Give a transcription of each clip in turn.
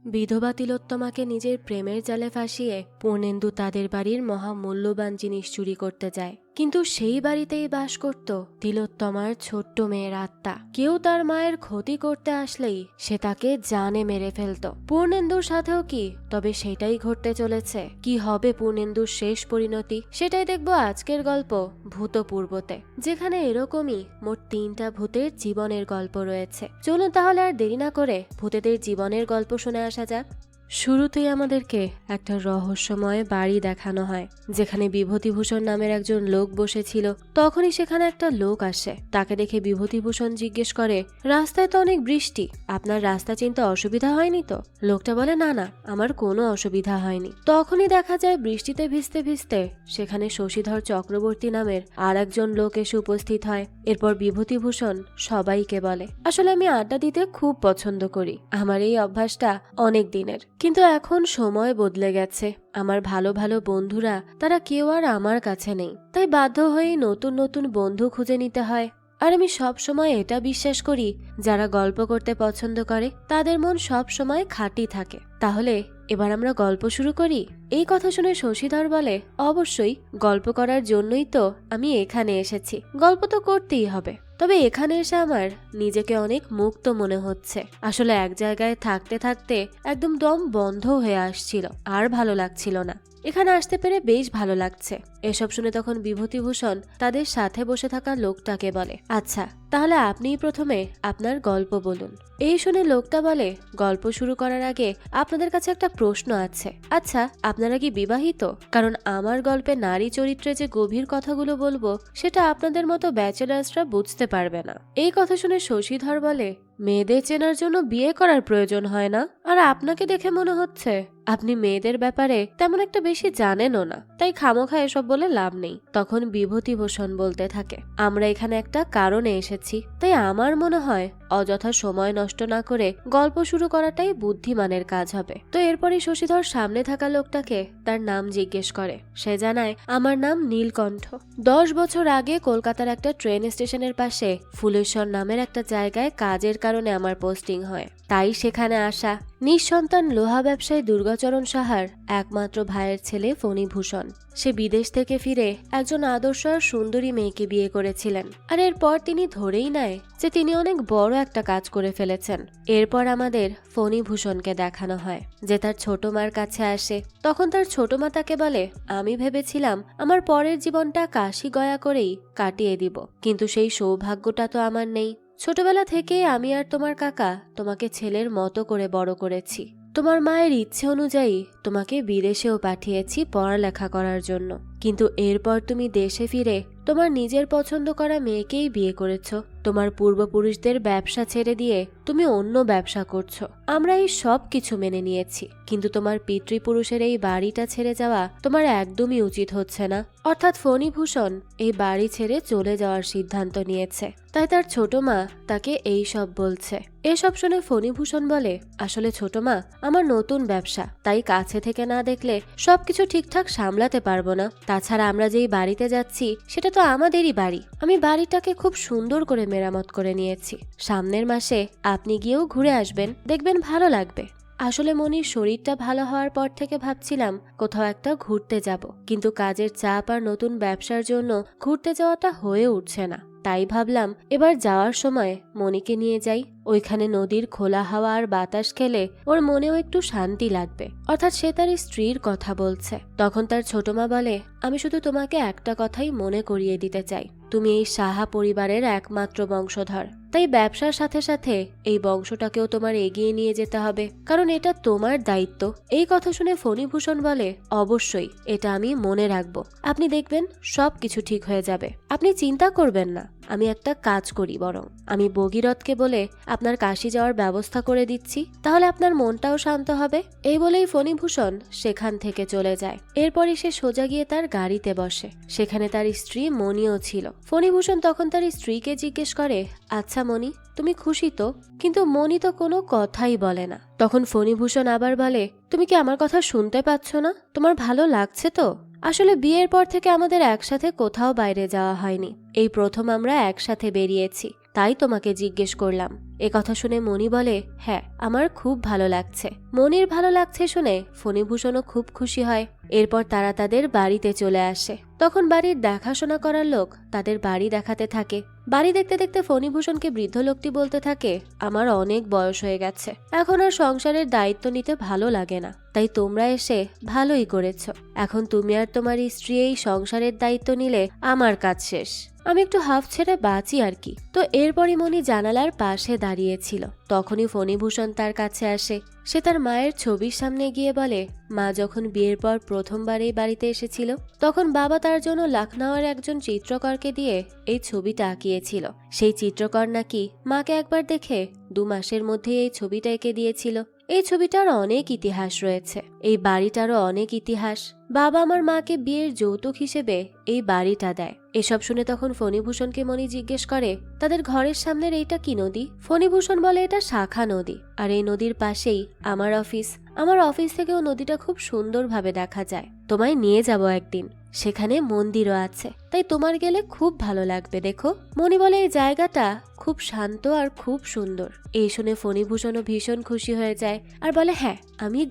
বিধবা তিলোত্তমাকে নিজের প্রেমের জালে ফাঁসিয়ে পূর্ণেন্দু তাদের বাড়ির মহামূল্যবান জিনিস চুরি করতে যায়। কিন্তু সেই বাড়িতেই বাস করত তিলোত্তমার ছোট্ট মেয়ের আত্মা। কেউ তার মায়ের ক্ষতি করতে আসলেই সে তাকে জানে মেরে ফেলত। পূর্ণেন্দুর সাথেও কি তবে সেটাই ঘটতে চলেছে? কি হবে পূর্ণেন্দুর শেষ পরিণতি? সেটাই দেখবো আজকের গল্প ভূতপূর্বতে, যেখানে এরকমই মোট 3টা ভূতের জীবনের গল্প রয়েছে। চলুন তাহলে আর দেরি না করে ভূতেদের জীবনের গল্প শুনে আসা যাক। শুরুতেই আমাদেরকে একটা রহস্যময় বাড়ি দেখানো হয়, যেখানে বিভূতিভূষণ নামের একজন লোক বসেছিল। তখনই সেখানে একটা লোক আসে। তাকে দেখে বিভূতিভূষণ জিজ্ঞেস করে, রাস্তায় তো অনেক বৃষ্টি, আপনার রাস্তা চিনতে অসুবিধা হয়নি তো? লোকটা বলে, না না, আমার কোনো অসুবিধা হয়নি। তখনই দেখা যায় বৃষ্টিতে ভিজতে ভিজতে সেখানে শশীধর চক্রবর্তী নামের আর একজন লোক এসে উপস্থিত হয়। এরপর বিভূতিভূষণ সবাইকে বলে, আসলে আমি আড্ডা দিতে খুব পছন্দ করি, আমার এই অভ্যাসটা অনেক দিনের। কিন্তু এখন সময় বদলে গেছে, আমার ভালো ভালো বন্ধুরা তারা কেউ আর আমার কাছে নেই, তাই বাধ্য হয়ে নতুন নতুন বন্ধু খুঁজে নিতে হয়। আর আমি সব সময় এটা বিশ্বাস করি, যারা গল্প করতে পছন্দ করে তাদের মন সব সময় খাঁটি থাকে। তাহলে এবার আমরা গল্প শুরু করি। এই কথা শুনে শশীধর বলে, অবশ্যই, গল্প করার জন্যই তো আমি এখানে এসেছি, গল্প তো করতেই হবে। তবে এখানে এসে আমার নিজেকে অনেক মুক্ত মনে হচ্ছে। আসলে এক জায়গায় থাকতে থাকতে একদম দম বন্ধ হয়ে আসছিল, আর ভালো লাগছিল না। এখানে আসতে পেরে বেশ ভালো লাগছে। এসব শুনে তখন বিভূতিভূষণ তাদের সাথে বসে থাকা লোকটাকে বলে, আচ্ছা তাহলে আপনিই প্রথমে আপনার গল্প বলুন। এই শুনে লোকটা বলে, গল্প শুরু করার আগে আপনাদের কাছে একটা প্রশ্ন আছে। আচ্ছা, আপনারা কি বিবাহিত? কারণ আমার গল্পে নারী চরিত্রে যে গভীর কথাগুলো বলবো সেটা আপনাদের মতো ব্যাচেলার্সরা বুঝতে পারবে না। এই কথা শুনে শশীধর বলে, মেয়েদের চেনার জন্য বিয়ে করার প্রয়োজন হয় না, আর আপনাকে দেখে মনে হচ্ছে আপনি মেয়েদের ব্যাপারে তেমন একটা বেশি জানেনও না, তাই খামোখা এসব বলে লাভ নেই। তখন বিভূতিভূষণ বলতে থাকে, আমরা এখানে একটা কারণে এসেছি, তাই আমার মনে হয় অযথা সময় নষ্ট না করে গল্প শুরু করাটাই বুদ্ধিমানের কাজ হবে। তো এরপরই শশীধর সামনে থাকা লোকটাকে তার নাম জিজ্ঞেস করে। সে জানায়, আমার নাম নীলকণ্ঠ। 10 বছর আগে কলকাতার একটা ট্রেন স্টেশনের পাশে ফুলেশ্বর নামের একটা জায়গায় কাজের কারণে আমার পোস্টিং হয়, তাই সেখানে আসা। নিঃসন্তান লোহা ব্যবসায়ী দুর্গাচরণ সাহার একমাত্র ভাইয়ের ছেলে ফণীভূষণ। সে বিদেশ থেকে ফিরে একজন আদর্শ আর সুন্দরী মেয়েকে বিয়ে করেছিলেন, আর এরপর তিনি ধরেই নেয় যে তিনি অনেক বড় একটা কাজ করে ফেলেছেন। এরপর আমাদের ফণীভূষণকে দেখানো হয় যে তার ছোট মার কাছে আসে। তখন তার ছোট মা তাকে বলে, আমি ভেবেছিলাম আমার পরের জীবনটা কাশি গয়া করেই কাটিয়ে দিব, কিন্তু সেই সৌভাগ্যটা তো আমার নেই। ছোটবেলা থেকে আমি আর তোমার কাকা তোমাকে ছেলের মতো করে বড় করেছি। তোমার মায়ের ইচ্ছে অনুযায়ী তোমাকে বিদেশেও পাঠিয়েছি পড়ালেখা করার জন্য, কিন্তু এরপর তুমি দেশে ফিরে তোমার নিজের পছন্দ করা মেয়েকেই বিয়ে করেছো। তোমার পূর্বপুরুষদের ব্যবসা ছেড়ে দিয়ে তুমি অন্য ব্যবসা করছো। আমরা এই সব কিছু মেনে নিয়েছি, কিন্তু তোমার পিতৃপুরুষের এই বাড়িটা ছেড়ে যাওয়া তোমার একদমই উচিত হচ্ছে না। অর্থাৎ ফণীভূষণ এই বাড়ি ছেড়ে চলে যাওয়ার সিদ্ধান্ত নিয়েছে, তাই তার ছোট মা তাকে এই সব বলছে। এসব শুনে ফণীভূষণ বলে, আসলে ছোট মা, আমার নতুন ব্যবসা, তাই কাছে থেকে না দেখলে সবকিছু ঠিকঠাক সামলাতে পারবো না। তাছাড়া আমরা যেই বাড়িতে যাচ্ছি সেটা তো আমাদেরই বাড়ি। আমি বাড়িটাকে খুব সুন্দর করে মেরামত করে নিয়েছি। সামনের মাসে আপনি গিয়েও ঘুরে আসবেন, দেখবেন ভালো লাগবে। আসলে মনির শরীরটা ভালো হওয়ার পর থেকে ভাবছিলাম কোথাও একটা ঘুরতে যাব, কিন্তু কাজের চাপ আর নতুন ব্যবসার জন্য ঘুরতে যাওয়াটা হয়ে উঠছে না। তাই ভাবলাম এবার যাওয়ার সময় মনিকে নিয়ে যাই, ওইখানে নদীর খোলা হাওয়া আর বাতাস খেলে ওর মনেও একটু শান্তি লাগবে। অর্থাৎ সে তার স্ত্রীর কথা বলছে। তখন তার ছোট মা বলে, আমি শুধু তোমাকে একটা কথাই মনে করিয়ে দিতে চাই, তুমি এই সাহা পরিবারের একমাত্র বংশধর, তাই ব্যবসার সাথে সাথে এই বংশটাকেও তোমার এগিয়ে নিয়ে যেতে হবে, কারণ এটা তোমার দায়িত্ব। এই কথা শুনে ফণীভূষণ বলে, অবশ্যই, এটা আমি মনে রাখবো। আপনি দেখবেন সব কিছু ঠিক হয়ে যাবে, আপনি চিন্তা করবেন না। আমি একটা কাজ করি, বরং আমি ভগীরথকে বলে আপনার কাশি যাওয়ার ব্যবস্থা করে দিচ্ছি, তাহলে আপনার মনটাও শান্ত হবে। এই বলেই ফণীভূষণ সেখান থেকে চলে যায়। এরপরই সে সোজা গিয়ে তার গাড়িতে বসে। সেখানে তার স্ত্রী মণিও ছিল। ফণীভূষণ তখন তার স্ত্রীকে জিজ্ঞেস করে, আচ্ছা মণি, তুমি খুশি তো? কিন্তু মণি তো কোনো কথাই বলে না। তখন ফণীভূষণ আবার বলে, তুমি কি আমার কথা শুনতে পাচ্ছ না? তোমার ভালো লাগছে তো? আসলে বিয়ের পর থেকে আমাদের একসাথে কোথাও বাইরে যাওয়া হয়নি, এই প্রথম আমরা একসাথে বেরিয়েছি, তাই তোমাকে জিজ্ঞেস করলাম। এ কথা শুনে মণি বলে, হ্যাঁ আমার খুব ভালো লাগছে। মনির ভালো লাগছে শুনে ফণীভূষণও খুব খুশি হয়। এরপর তারা তাদের বাড়িতে চলে আসে। তখন বাড়ির দেখাশোনা করার লোক তাদের বাড়ি দেখাতে থাকে। বাড়ি দেখতে দেখতে ফণীভূষণকে বৃদ্ধ লোকটি বলতে থাকে, আমার অনেক বয়স হয়ে গেছে, এখন আর সংসারের দায়িত্ব নিতে ভালো লাগে না, তাই তোমরা এসে ভালোই করেছো। এখন তুমি আর তোমার স্ত্রী এই সংসারের দায়িত্ব নিলে আমার কাজ শেষ, আমি একটু হাফ ছেড়ে বাঁচি আর কি। তো এরপরই মণি জানালার পাশে দাঁড়িয়েছিল। তখনই ফণীভূষণ তার কাছে আসে। সে তার মায়ের ছবির সামনে গিয়ে বলে, মা যখন বিয়ের পর প্রথমবার এই বাড়িতে এসেছিল তখন বাবা তার জন্য লখনউয়ের একজন চিত্রকরকে দিয়ে এই ছবিটা আঁকিয়েছিল। সেই চিত্রকর নাকি মাকে একবার দেখে 2 মাসের মধ্যে এই ছবিটা এঁকে দিয়েছিল। এই ছবিটার অনেক ইতিহাস রয়েছে, এই বাড়িটারও অনেক ইতিহাস। বাবা আমার মাকে বিয়ের যৌতুক হিসেবে এই বাড়িটা দেয়। এসব শুনে তখন ফণীভূষণকে মণি জিজ্ঞেস করে, তাদের ঘরের সামনের এইটা কি নদী? ফণীভূষণ বলে, এটা শাখা নদী, আর এই নদীর পাশেই আমার অফিস। আমার অফিস থেকেও নদীটা খুব সুন্দরভাবে দেখা যায়। তোমায় নিয়ে যাব একদিন, সেখানে মন্দিরও আছে, তাই তোমার গেলে খুব ভালো লাগবে। দেখো, মণি বলে, এই জায়গাটা খুব শান্ত আর খুব সুন্দর। এই শুনে ফণীভূষণও ভীষণ খুশি হয়ে যায় আর বলে, হ্যাঁ আমি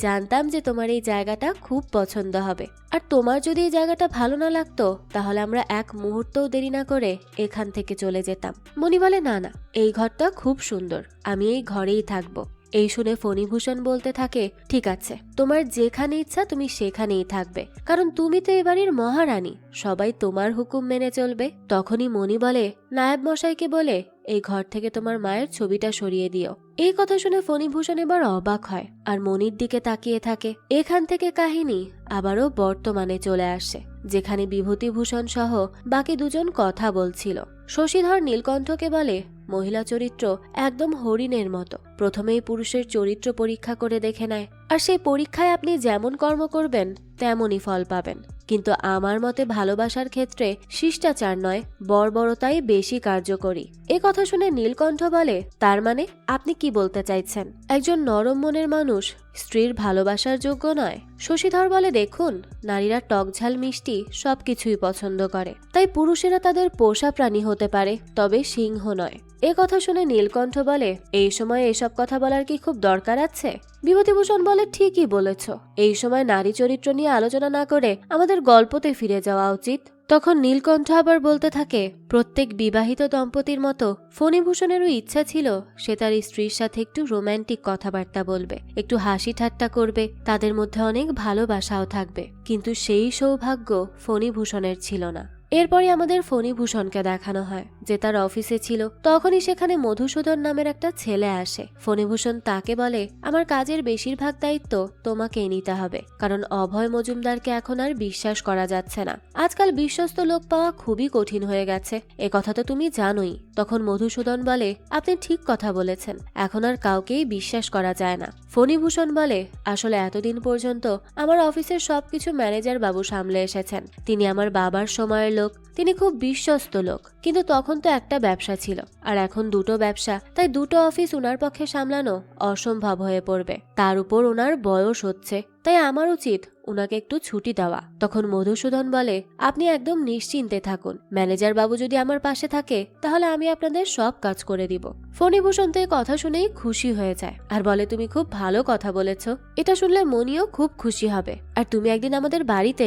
জানতাম যে তোমার এই জায়গাটা খুব পছন্দ হবে, আর তোমার যদি এই জায়গাটা ভালো না লাগতো তাহলে আমরা এক মুহূর্তও দেরি না করে এখান থেকে চলে যেতাম। মণি বলে, না না, এই ঘরটা খুব সুন্দর, আমি এই ঘরেই থাকবো। এই শুনে ফণীভূষণ বলতে থাকে, ঠিক আছে, তোমার যেখানে ইচ্ছা তুমি সেখানেই থাকবে, কারণ তুমি তো এবাড়ির মহারানী, সবাই তোমার হুকুম মেনে চলবে। তখনই মণি বলে, নায়েব মশাইকে বলে এই ঘর থেকে তোমার মায়ের ছবিটা সরিয়ে দিও। এই কথা শুনে ফণীভূষণ এবার অবাক হয় আর মনির দিকে তাকিয়ে থাকে। এখান থেকে কাহিনী আবারও বর্তমানে চলে আসে, যেখানে বিভূতিভূষণ সহ বাকি দুজন কথা বলছিল। শশীধর নীলকণ্ঠকে বলে, মহিলা চরিত্র একদম হরিণের মতো, প্রথমেই পুরুষের চরিত্র পরীক্ষা করে দেখে নেয়, আর সেই পরীক্ষায় আপনি যেমন কর্ম করবেন তেমনই ফল পাবেন। কিন্তু আমার মতে ভালোবাসার ক্ষেত্রে শিষ্টাচার নয়, বর্বরতাই বেশি কার্যকরী। এ কথা শুনে নীলকণ্ঠ বলে, তার মানে আপনি কি বলতে চাইছেন, একজন নরম মনের মানুষ স্ত্রীর ভালোবাসার যোগ্য নয়? শশীধর বলে, দেখুন, নারীরা টকঝাল মিষ্টি সবকিছুই পছন্দ করে, তাই পুরুষেরা তাদের পোষা প্রাণী হতে পারে, তবে সিংহ নয়। এ কথা শুনে নীলকণ্ঠ বলে, এই সময় এসব কথা বলার কি খুব দরকার আছে? বিভূতিভূষণ বলে, ঠিকই বলেছ, এই সময় নারী চরিত্র নিয়ে আলোচনা না করে আমাদের গল্পতে ফিরে যাওয়া উচিত। তখন নীলকণ্ঠ আবার বলতে থাকে, প্রত্যেক বিবাহিত দম্পতির মতো ফণীভূষণেরও ইচ্ছা ছিল সে তার স্ত্রীর সাথে একটু রোম্যান্টিক কথাবার্তা বলবে, একটু হাসি ঠাট্টা করবে, তাদের মধ্যে অনেক ভালোবাসাও থাকবে, কিন্তু সেই সৌভাগ্য ফণীভূষণের ছিল না। এরপরে আমাদের ফণীভূষণকে দেখানো হয় যে তার অফিসে ছিল। তখনই সেখানে মধুসূদন নামের একটা ছেলে আসে। ফণীভূষণ তাকে বলে, আমার কাজের বেশিরভাগ দায়িত্ব তোমাকেই নিতে হবে, কারণ অভয় মজুমদারকে এখন আর বিশ্বাস করা যাচ্ছে না। আজকাল বিশ্বস্ত লোক পাওয়া খুবই কঠিন হয়ে গেছে, এ কথা তো তুমি জানোই। তখন মধুসূদন বলে, আপনি ঠিক কথা বলেছেন, এখন আর কাউকেই বিশ্বাস করা যায় না। ফণীভূষণ বলে, আসলে এতদিন পর্যন্ত আমার অফিসের সবকিছু ম্যানেজার বাবু সামলে এসেছেন। তিনি আমার বাবার সময়ের লোক, তিনি খুব বিশ্বস্ত লোক, কিন্তু তখন তো একটা ব্যবসা ছিল, আর এখন দুটো ব্যবসা, তাই দুটো অফিস ওনার পক্ষে সামলানো অসম্ভব হয়ে পড়বে। তার উপর ওনার বয়স হচ্ছে, তাই আমার উচিত উনাকে একটু ছুটি দেওয়া। তখন মধুসূদন বলে, আপনি একদম নিশ্চিন্তে থাকুন, ম্যানেজার বাবু যদি আমার পাশে থাকে তাহলে আমি আপনাদের সব কাজ করে দিব। ফণীভূষণ তো এই কথা শুনেই খুশি হয়ে যায় আর বলে, তুমি খুব ভালো কথা বলেছ, এটা শুনলে মনিও খুব খুশি হবে। আর তুমি একদিন আমাদের বাড়িতে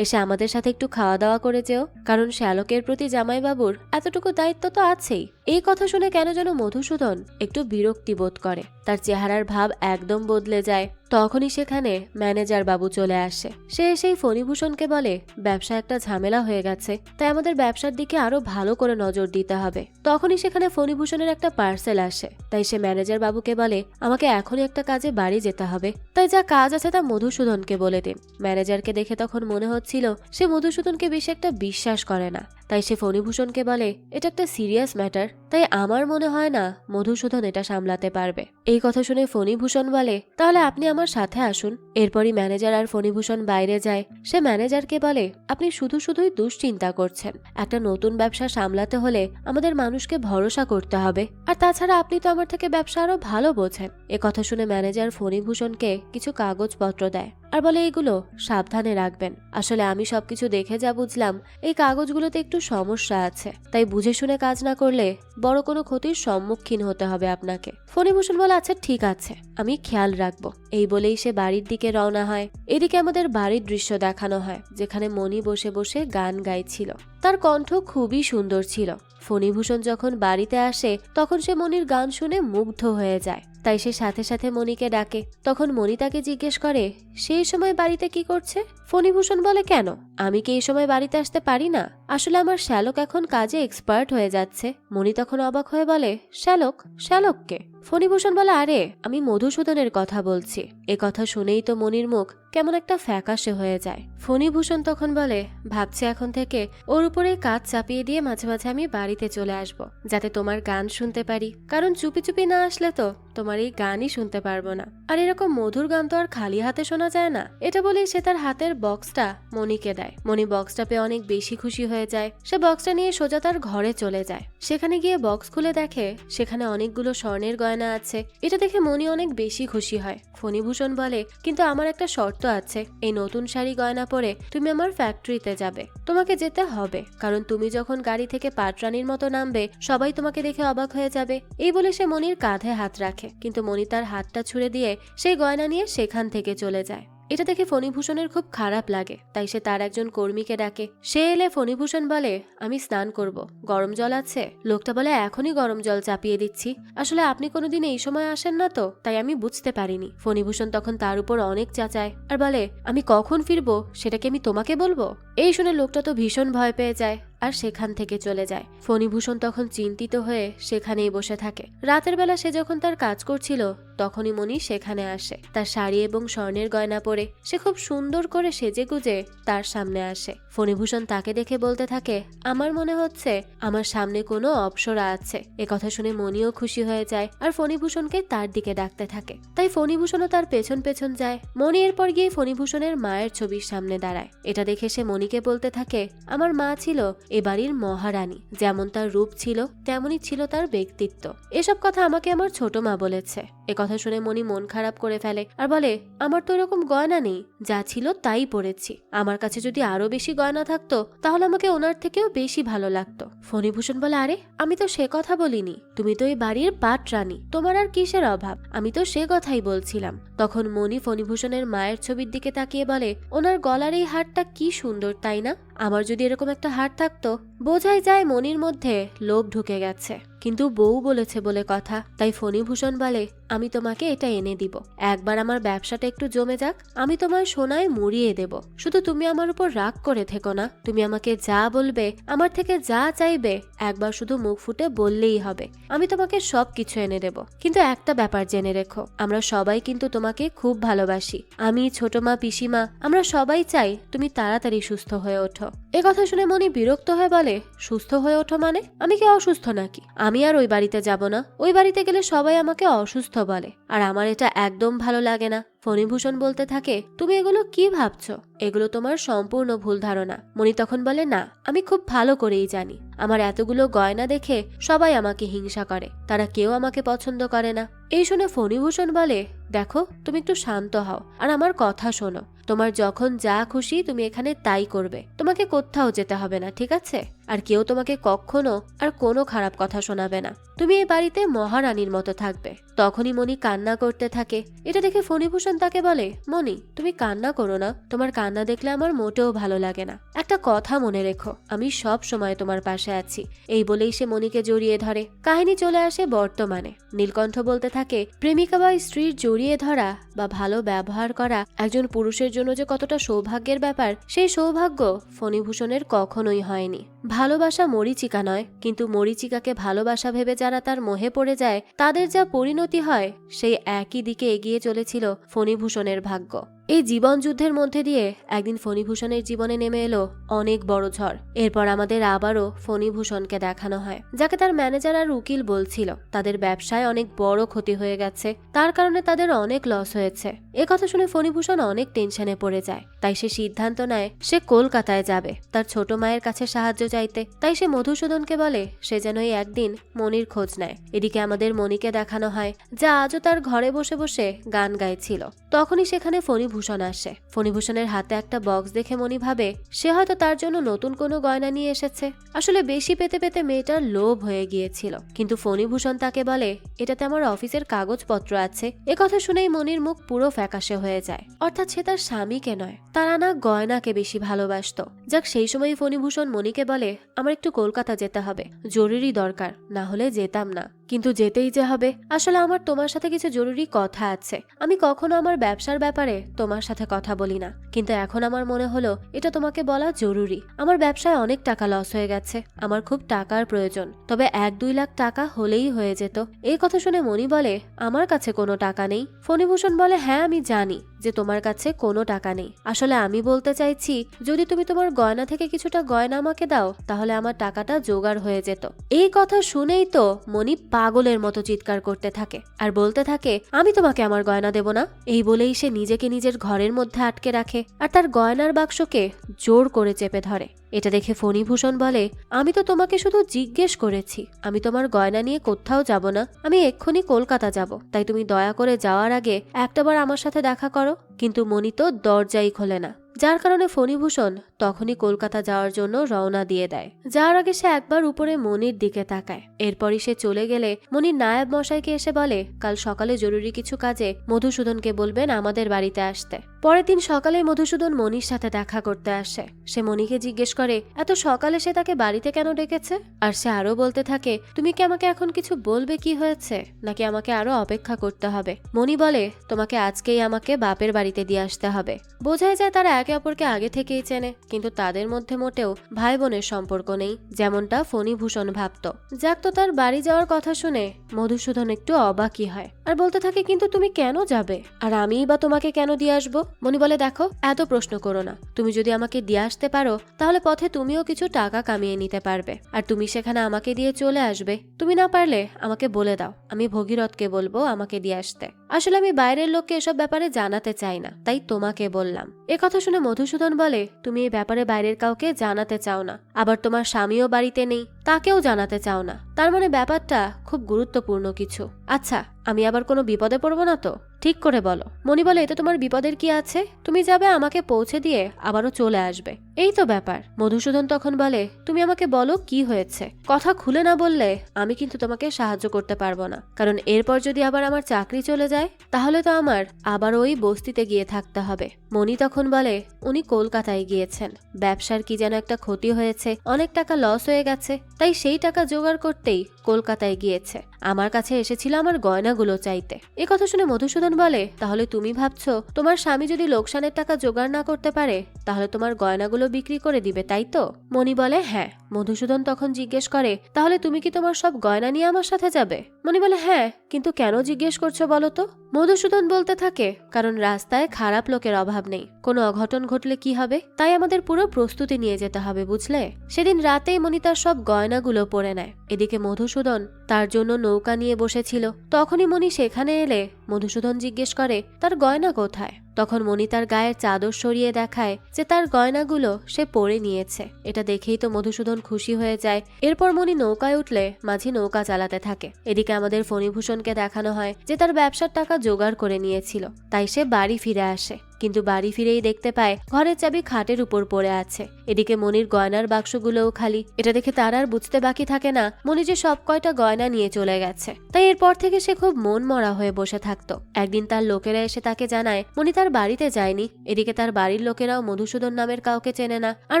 এসে আমাদের সাথে একটু খাওয়া দাওয়া করে যেও, কারণ শ্যালকের প্রতি জামাইবাবুর এতটুকু দায়িত্ব তো আছেই। এই কথা শুনে কেন যেন মধুসূদন একটু বিরক্তি বোধ করে, তার চেহারার ভাব একদম বদলে যায়। তখনই সেখানে ম্যানেজার বাবু চলে আসে। সে সেই ফণীভূষণকে বলে, ব্যবসা একটা ঝামেলা হয়ে গেছে, তাই আমাদের ব্যবসার দিকে আরো ভালো করে নজর দিতে হবে। তখনই সেখানে ফণীভূষণের একটা পার্সেল আসে, তাই সে ম্যানেজার বাবুকে বলে, আমাকে এখনই একটা কাজে বাড়ি যেতে হবে, তাই যা কাজ আছে তা মধুসূদনকে বলে দিন। ম্যানেজারকে দেখে তখন মনে হচ্ছিল সে মধুসূদনকে বেশি একটা বিশ্বাস করে না, তাই সে ফণীভূষণকে বলে, এটা একটা সিরিয়াস ম্যাটার, তাই আমার মনে হয় না মধুসূদন এটা সামলাতে পারবে। এই কথা শুনে ফণীভূষণ বলে, তাহলে আপনি আমার সাথে আসুন। এরপরই ম্যানেজার আর ফণীভূষণ বাইরে যায়। সে ম্যানেজারকে বলে, আপনি শুধুই দুশ্চিন্তা করছেন, একটা নতুন ব্যবসা সামলাতে হলে আমাদের মানুষকে ভরসা করতে হবে, আর তাছাড়া আপনি তো আমার থেকে ব্যবসা আরো ভালো বোঝেন। এ কথা শুনে ম্যানেজার ফণীভূষণকে কিছু কাগজপত্র দেয়। আর বলে এগুলো সাবধানে রাখবেন। আসলে আমি সবকিছু দেখে যা বুঝলাম, এই কাগজগুলোতে একটু সমস্যা আছে, তাই বুঝে শুনে কাজ না করলে বড় কোনো ক্ষতির সম্মুখীন হতে হবে আপনাকে। ফণিভূষণ বলে আচ্ছা ঠিক আছে, আমি খেয়াল রাখবো। এই বলেই সে বাড়ির দিকে রওনা হয়। এদিকে আমাদের বাড়ির দৃশ্য দেখানো হয়, যেখানে মণি বসে বসে গান গাইছিল। তার কণ্ঠ খুবই সুন্দর ছিল। ফণিভূষণ যখন বাড়িতে আসে তখন সে মণির গান শুনে মুগ্ধ হয়ে যায়, তাই সে সাথে সাথে মণিকে ডাকে। তখন মণি তাকে জিজ্ঞেস করে সেই সময় বাড়িতে কি করছে। ফণিভূষণ বলে কেন, আমি কি এই সময় বাড়িতে আসতে পারি না? আসলে আমার শ্যালক এখন কাজে এক্সপার্ট হয়ে যাচ্ছে। মণি তখন অবাক হয়ে বলে শ্যালক? শ্যালককে? ফণিভূষণ বলে আরে আমি মধুসূদনের কথা বলছি। এ কথা শুনেই তো মণির মুখ কেমন একটা ফ্যাকাশে হয়ে যায়। ফণিভূষণ তখন বলে ভাবছি এখন থেকে ওর উপরে কাজ চাপিয়ে দিয়ে মাঝে মাঝে আমি বাড়িতে চলে আসব, যাতে তোমার গান শুনতে পারি, কারণ চুপি চুপি না আসলে তো তোমার এই গানই শুনতে পারবো না। আর এরকম মধুর গান তো আর খালি হাতে শোনা যায় না। এটা বলেই সে তার হাতের বক্সটা মণিকে দেয়। মণি বক্সটা পেয়ে অনেক বেশি খুশি হয়ে যায়। সে বক্সটা নিয়ে সোজা তার ঘরে চলে যায়। সেখানে গিয়ে বক্স খুলে দেখে সেখানে অনেকগুলো স্বর্ণের গয়না আছে। এটা দেখে মণি অনেক বেশি খুশি হয়। ফণিভূষণ বলে কিন্তু আমার একটা শর্ত আছে, এই নতুন শাড়ি গয়না পরে তুমি আমার ফ্যাক্টরিতে যাবে। তোমাকে যেতে হবে, কারণ তুমি যখন গাড়ি থেকে পাটরানির মতো নামবে সবাই তোমাকে দেখে অবাক হয়ে যাবে। এই বলে সে মণির কাঁধে হাত রাখে, কিন্তু মণি তার হাতটা ছুঁড়ে দিয়ে সেই গয়না নিয়ে সেখান থেকে চলে যায়। এটা দেখে ফণিভূষণের খুব খারাপ লাগে, তাই সে তার একজন কর্মীকে ডাকে। সে এলে ফণিভূষণ বলে আমি স্নান করব, গরম জল আছে? লোকটা বলে এখনই গরম জল চাপিয়ে দিচ্ছি। আসলে আপনি কোনোদিন এই সময় আসেন না তো, তাই আমি বুঝতে পারিনি। ফণিভূষণ তখন তার উপর অনেক চাচায় আর বলে আমি কখন ফিরবো সেটা কি আমি তোমাকে বলবো? এই শুনে লোকটা তো ভীষণ ভয় পেয়ে যায় আর সেখান থেকে চলে যায়। ফণিভূষণ তখন চিন্তিত হয়ে সেখানেই বসে থাকে। রাতের বেলা সে যখন তার কাজ করছিল তখনই মণি সেখানে আসে। তার শাড়ি এবং স্বর্ণের গয়না পরে সে খুব সুন্দর করে সেজে গুজে তার সামনে আসে। ফণিভূষণ তাকে দেখে বলতে থাকে আমার মনে হচ্ছে আমার সামনে কোনো অপ্সরা আছে। একথা শুনে মণিও খুশি হয়ে যায় আর ফণিভূষণকে তার দিকে ডাকতে থাকে। তাই ফণিভূষণও তার পেছন পেছন যায়। মণি এরপর গিয়ে ফণিভূষণের মায়ের ছবির সামনে দাঁড়ায়। এটা দেখে সে মণিকে বলতে থাকে আমার মা ছিল এ বাড়ির মহারানী, যেমন তার রূপ ছিল তেমনই ছিল তার ব্যক্তিত্ব। এসব কথা আমাকে আমার ছোট মা বলেছে। এ কথা শুনে মণি মন খারাপ করে ফেলে আর বলে আমার তো এরকম গয়না নেই, যা ছিল তাই পরেছি। আমার কাছে যদি আরো বেশি গয়না থাকতো তাহলে আমাকে ওনার থেকেও বেশি ভালো লাগতো। ফণিভূষণ বলে আরে আমি তো সে কথা বলিনি, তুমি তো এই বাড়ির পাটরানী, তোমার আর কিসের অভাব? আমি তো সে কথাই বলছিলাম। তখন মণি ফণিভূষণের মায়ের ছবির দিকে তাকিয়ে বলে ওনার গলার এই হারটা কি সুন্দর, তাই না? আমার যদি এরকম একটা হার থাকতো বোঝাই যায় মনির মধ্যে লোভ ঢুকে গেছে, কিন্তু বউ বলেছে বলে কথা। তাই ফণিভূষণ বলে আমি তোমাকে এটা এনে দিব, একবার আমার ব্যবসাটা একটু জমে যাক, আমি তোমায় সোনায় মুড়িয়ে দেব। শুধু তুমি আমার উপর রাগ করে থেকো না, তুমি আমাকে যা বলবে, আমার থেকে যা চাইবে একবার শুধু মুখ ফুটে বললেই হবে, আমি তোমাকে সব কিছু এনে দেব। কিন্তু একটা ব্যাপার জেনে রেখো, আমরা সবাই কিন্তু তোমাকে খুব ভালোবাসি। আমি, ছোট মা, পিসিমা, আমরা সবাই চাই তুমি তাড়াতাড়ি সুস্থ হয়ে ওঠো। এ কথা শুনে মনি বিরক্ত হয়ে বলে সুস্থ হয়ে ওঠো মানে? আমি কি অসুস্থ নাকি? আমি আর ওই বাড়িতে যাব না। ওই বাড়িতে গেলে সবাই আমাকে অসুস্থ বলে, আর আমার এটা একদম ভালো লাগে না। ফণিভূষণ বলতে থাকে তুমি এগুলো কি ভাবছো? এগুলো তোমার সম্পূর্ণ ভুল ধারণা। মণি তখন বলে না, আমি খুব ভালো করেই জানি আমার এতগুলো গয়না দেখে সবাই আমাকে হিংসা করে, তারা কেউ আমাকে পছন্দ করে না। এই শুনে ফণিভূষণ বলে দেখো তুমি একটু শান্ত হও আর আমার কথা শোনো। তোমার যখন যা খুশি তুমি এখানে তাই করবে, তোমাকে কোথাও যেতে হবে না, ঠিক আছে? আর কেউ তোমাকে কখনো আর কোনো খারাপ কথা শোনাবে না। তুমি এই বাড়িতে মহারানীর মতো থাকবে। তখনই মণি কান্না করতে থাকে। এটা দেখে ফণিভূষণ তাকে বলে মণি তুমি কান্না করো না, তোমার কান্না দেখলে আমার মোটেও ভালো লাগে না। একটা কথা মনে রেখো, আমি সব সময় তোমার পাশে আছি। এই বলেই সে মণিকে জড়িয়ে ধরে। কাহিনী চলে আসে বর্তমানে। নীলকণ্ঠ বলতে থাকে প্রেমিকা বা স্ত্রীর জড়িয়ে ধরা বা ভালো ব্যবহার করা একজন পুরুষের জন্য যে কতটা সৌভাগ্যের ব্যাপার, সেই সৌভাগ্য ফণিভূষণের কখনোই হয়নি। ভালোবাসা মরীচিকা নয়, কিন্তু মরীচিকাকে ভালোবাসা ভেবে যারা তার মোহে পড়ে যায় তাদের যা পরিণতি হয় সেই একই দিকে এগিয়ে চলেছিল ফণিভূষণের ভাগ্য। এই জীবন যুদ্ধের মধ্যে দিয়ে একদিন ফণিভূষণের জীবনে নেমে এলো অনেক বড় ঝড়। এরপর আমাদের আবারও ফণিভূষণকে দেখানো হয়, যাকে তার ম্যানেজার আর উকিল বলছিল তাদের ব্যবসায় অনেক বড় ক্ষতি হয়ে গেছে, তার কারণে তাদের অনেক লস হয়েছে। একথা শুনে ফণিভূষণ অনেক টেনশনে পড়ে যায়। তাই সে সিদ্ধান্ত নেয় সে কলকাতায় যাবে তার ছোট মায়ের কাছে সাহায্য চাইতে। তাই সে মধুসূদনকে বলে সে যেন এই একদিন মনির খোঁজ নেয়। এদিকে আমাদের মণিকে দেখানো হয়, যা আজও তার ঘরে বসে বসে গান গাইছিল। তখনই সেখানে ফণিভূষণ ফণীভূষণ আসে। ফণীভূষণের হাতে একটা বক্স দেখে মনি ভাবে সে হয়তো তার জন্য নতুন কোনো গয়না নিয়ে এসেছে। আসলে বেশি পেতে পেতে মেয়েটার লোভ হয়ে গিয়েছিল, কিন্তু ফণীভূষণ তাকে বলে এটাতে আমার অফিসের কাগজপত্র আছে। কথা শুনেই মনির মুখ পুরো ফ্যাকাশে হয়ে যায়। অর্থাৎ সে তার স্বামীকে নয়, তার আনা গয়নাকে বেশি ভালোবাসতো। যাক, সেই সময় ফণীভূষণ মনিকে বলে আমার একটু কলকাতা যেতে হবে, জরুরি দরকার, না হলে যেতাম না, কিন্তু যেতেই যে হবে। আসলে আমার তোমার সাথে কিছু জরুরি কথা আছে। আমি কখনো আমার ব্যবসার ব্যাপারে তোমার সাথে কথা বলি না, কিন্তু এখন আমার মনে হলো এটা তোমাকে বলা জরুরি। আমার ব্যবসায় অনেক টাকা লস হয়ে গেছে, আমার খুব টাকার প্রয়োজন, তবে 1-2 লাখ টাকা হলেই হয়ে যেত। এই কথা শুনে মনি বলে আমার কাছে কোনো টাকা নেই। ফণীভূষণ বলে হ্যাঁ আমি জানি যে তোমার কাছে কোনো টাকা নেই, আসলে আমি বলতে চাইছি যদি তুমি তোমার গয়না থেকে কিছুটা গয়না আমাকে দাও তাহলে আমার টাকাটা জোগাড় হয়ে যেত। এই কথা শুনেই তো মনি পাগলের মতো চিৎকার করতে থাকে আর বলতে থাকে আমি তোমাকে আমার গয়না দেব না। এই বলেই সে নিজেকে নিজের ঘরের মধ্যে আটকে রাখে আর তার গয়নার বাক্সকে জোর করে চেপে ধরে। এটা দেখে ফণীভূষণ বলে আমি তো তোমাকে শুধু জিজ্ঞেস করেছি, আমি তোমার গয়না নিয়ে কোথাও যাব না, আমি এক্ষুনি কলকাতা যাব, তাই তুমি দয়া করে যাওয়ার আগে একটাবার আমার সাথে দেখা করো। কিন্তু মনি তো দরজাই খোলে না, যার কারণে ফণীভূষণ তখনই কলকাতা যাওয়ার জন্য রওনা দিয়ে দেয়। যাওয়ার আগে সে একবার উপরে মনির দিকে তাকায়। এরপরই সে চলে গেলে মনির নায়েব মশাইকে এসে বলে কাল সকালে জরুরি কিছু কাজে মধুসূদনকে বলবেন আমাদের বাড়িতে আসতে। পরের দিন সকালে মধুসূদন মনির সাথে দেখা করতে আসে। সে মনিকে জিজ্ঞেস করে এত সকালে সে তাকে বাড়িতে কেন ডেকেছে, আর সে আরো বলতে থাকে তুমি কি আমাকে এখন কিছু বলবে কি হয়েছে, নাকি আমাকে আরো অপেক্ষা করতে হবে। মনি বলে তোমাকে আজকেই আমাকে বাপের বাড়িতে দিয়ে আসতে হবে। বোঝাই যায় তারা একে অপরকে আগে থেকেই চেনে, কিন্তু তাদের মধ্যে মোটেও ভাই বোনের সম্পর্ক নেই, যেমনটা ফণীভূষণ ভাবত। যাক, তো তার বাড়ি যাওয়ার কথা শুনে মধুসূদন একটু অবাকই হয় আর বলতে থাকে কিন্তু তুমি কেন যাবে, আর আমিই বা তোমাকে কেন দিয়ে আসবো। মনি বলে দেখো এত প্রশ্ন করো না, তুমি যদি আমাকে দিয়ে আসতে পারো তাহলে পথে তুমিও কিছু টাকা কামিয়ে নিতে পারবে, আর তুমি সেখানে আমাকে দিয়ে চলে আসবে। তুমি না পারলে আমাকে বলে দাও, আমি ভগীরথকে বলবো আমাকে দিয়ে আসতে। আসলে আমি বাইরের লোককে এসব ব্যাপারে জানাতে চাই না, তাই তোমাকে বললাম। কথা শুনে মধুসূদন বলে তুমি এই ব্যাপারে বাইরের কাউকে জানাতে চাও না, আবার তোমার স্বামীও বাড়িতে নেই, তাকেও জানাতে চাও না, তার মানে ব্যাপারটা খুব গুরুত্বপূর্ণ কিছু। আচ্ছা, আমি আবার কোনো বিপদে পড়বো না তো? ঠিক করে বলো। মনি বলে এতে তোমার বিপদের কি আছে, তুমি যাবে আমাকে পৌঁছে দিয়ে আবারও চলে আসবে, এই তো ব্যাপার। মধুসূদন তখন বলে তুমি আমাকে বলো কি হয়েছে, কথা খুলে না বললে আমি কিন্তু তোমাকে সাহায্য করতে পারবো না, কারণ এরপর যদি আবার আমার চাকরি চলে যায় তাহলে তো আমার আবার ওই বস্তিতে গিয়ে থাকতে হবে। মনি তখন বলে উনি কলকাতায় গিয়েছেন, ব্যবসার কি যেন একটা ক্ষতি হয়েছে, অনেক টাকা লস হয়ে গেছে, তাই সেই টাকা জোগাড় করতেই কলকাতায় গিয়েছে, আমার কাছে এসেছিল আমার গয়নাগুলো চাইতে। কথা শুনে মধুসূদন বলে তাহলে তুমি ভাবছো তোমার স্বামী যদি লোকসানের টাকা জোগাড় না করতে পারে তাহলে তোমার গয়নাগুলো বিক্রি করে দিবে, তাই তো? মনি বলে হ্যাঁ। মধুসূদন তখন জিজ্ঞেস করে তাহলে তুমি কি তোমার সব গয়না নিয়ে আমার সাথে যাবে? মনি বলে হ্যাঁ, কিন্তু কেন জিজ্ঞেস করছো বলো তো? মধুসূদন বলতে থাকে কারণ রাস্তায় খারাপ লোকের অভাব নেই, কোনো অঘটন ঘটলে কি হবে, তাই আমাদের পুরো প্রস্তুতি নিয়ে যেতে হবে, বুঝলে? সেদিন রাতেই মনি তার সব গয়নাগুলো পরে নেয়। এদিকে মধুসূদন তার জন্য নৌকা নিয়ে বসেছিল। তখনই মনি সেখানে এলে মধুসূদন জিজ্ঞেস করে তার গয়না কোথায়। তখন মনি তার গায়ের চাদর সরিয়ে দেখায় যে তার গয়নাগুলো সে পরে নিয়েছে। এটা দেখেই তো মধুসূদন খুশি হয়ে যায়। এরপর মনি নৌকায় উঠলে মাঝি নৌকা চালাতে থাকে। এদিকে আমাদের ফণীভূষণকে দেখানো হয় যে তার ব্যবসার টাকা জোগাড় করে নিয়েছিল, তাই সে বাড়ি ফিরে আসে। কিন্তু বাড়ি ফিরেই দেখতে পায় ঘরের চাবি খাটের উপর পড়ে আছে। এদিকে মনির গয়নার বাক্সগুলোও খালি। এটা দেখে তার আর বুঝতে বাকি থাকে না মনি যে সব কয়টা গয়না নিয়ে চলে গেছে। তাই এরপর থেকে সে খুব মন মরা হয়ে বসে থাকতো। একদিন তার লোকেরা এসে তাকে জানায় মনি তার বাড়িতে যায়নি। এদিকে তার বাড়ির লোকেরাও মধুসূদন নামের কাউকে চেনে না, আর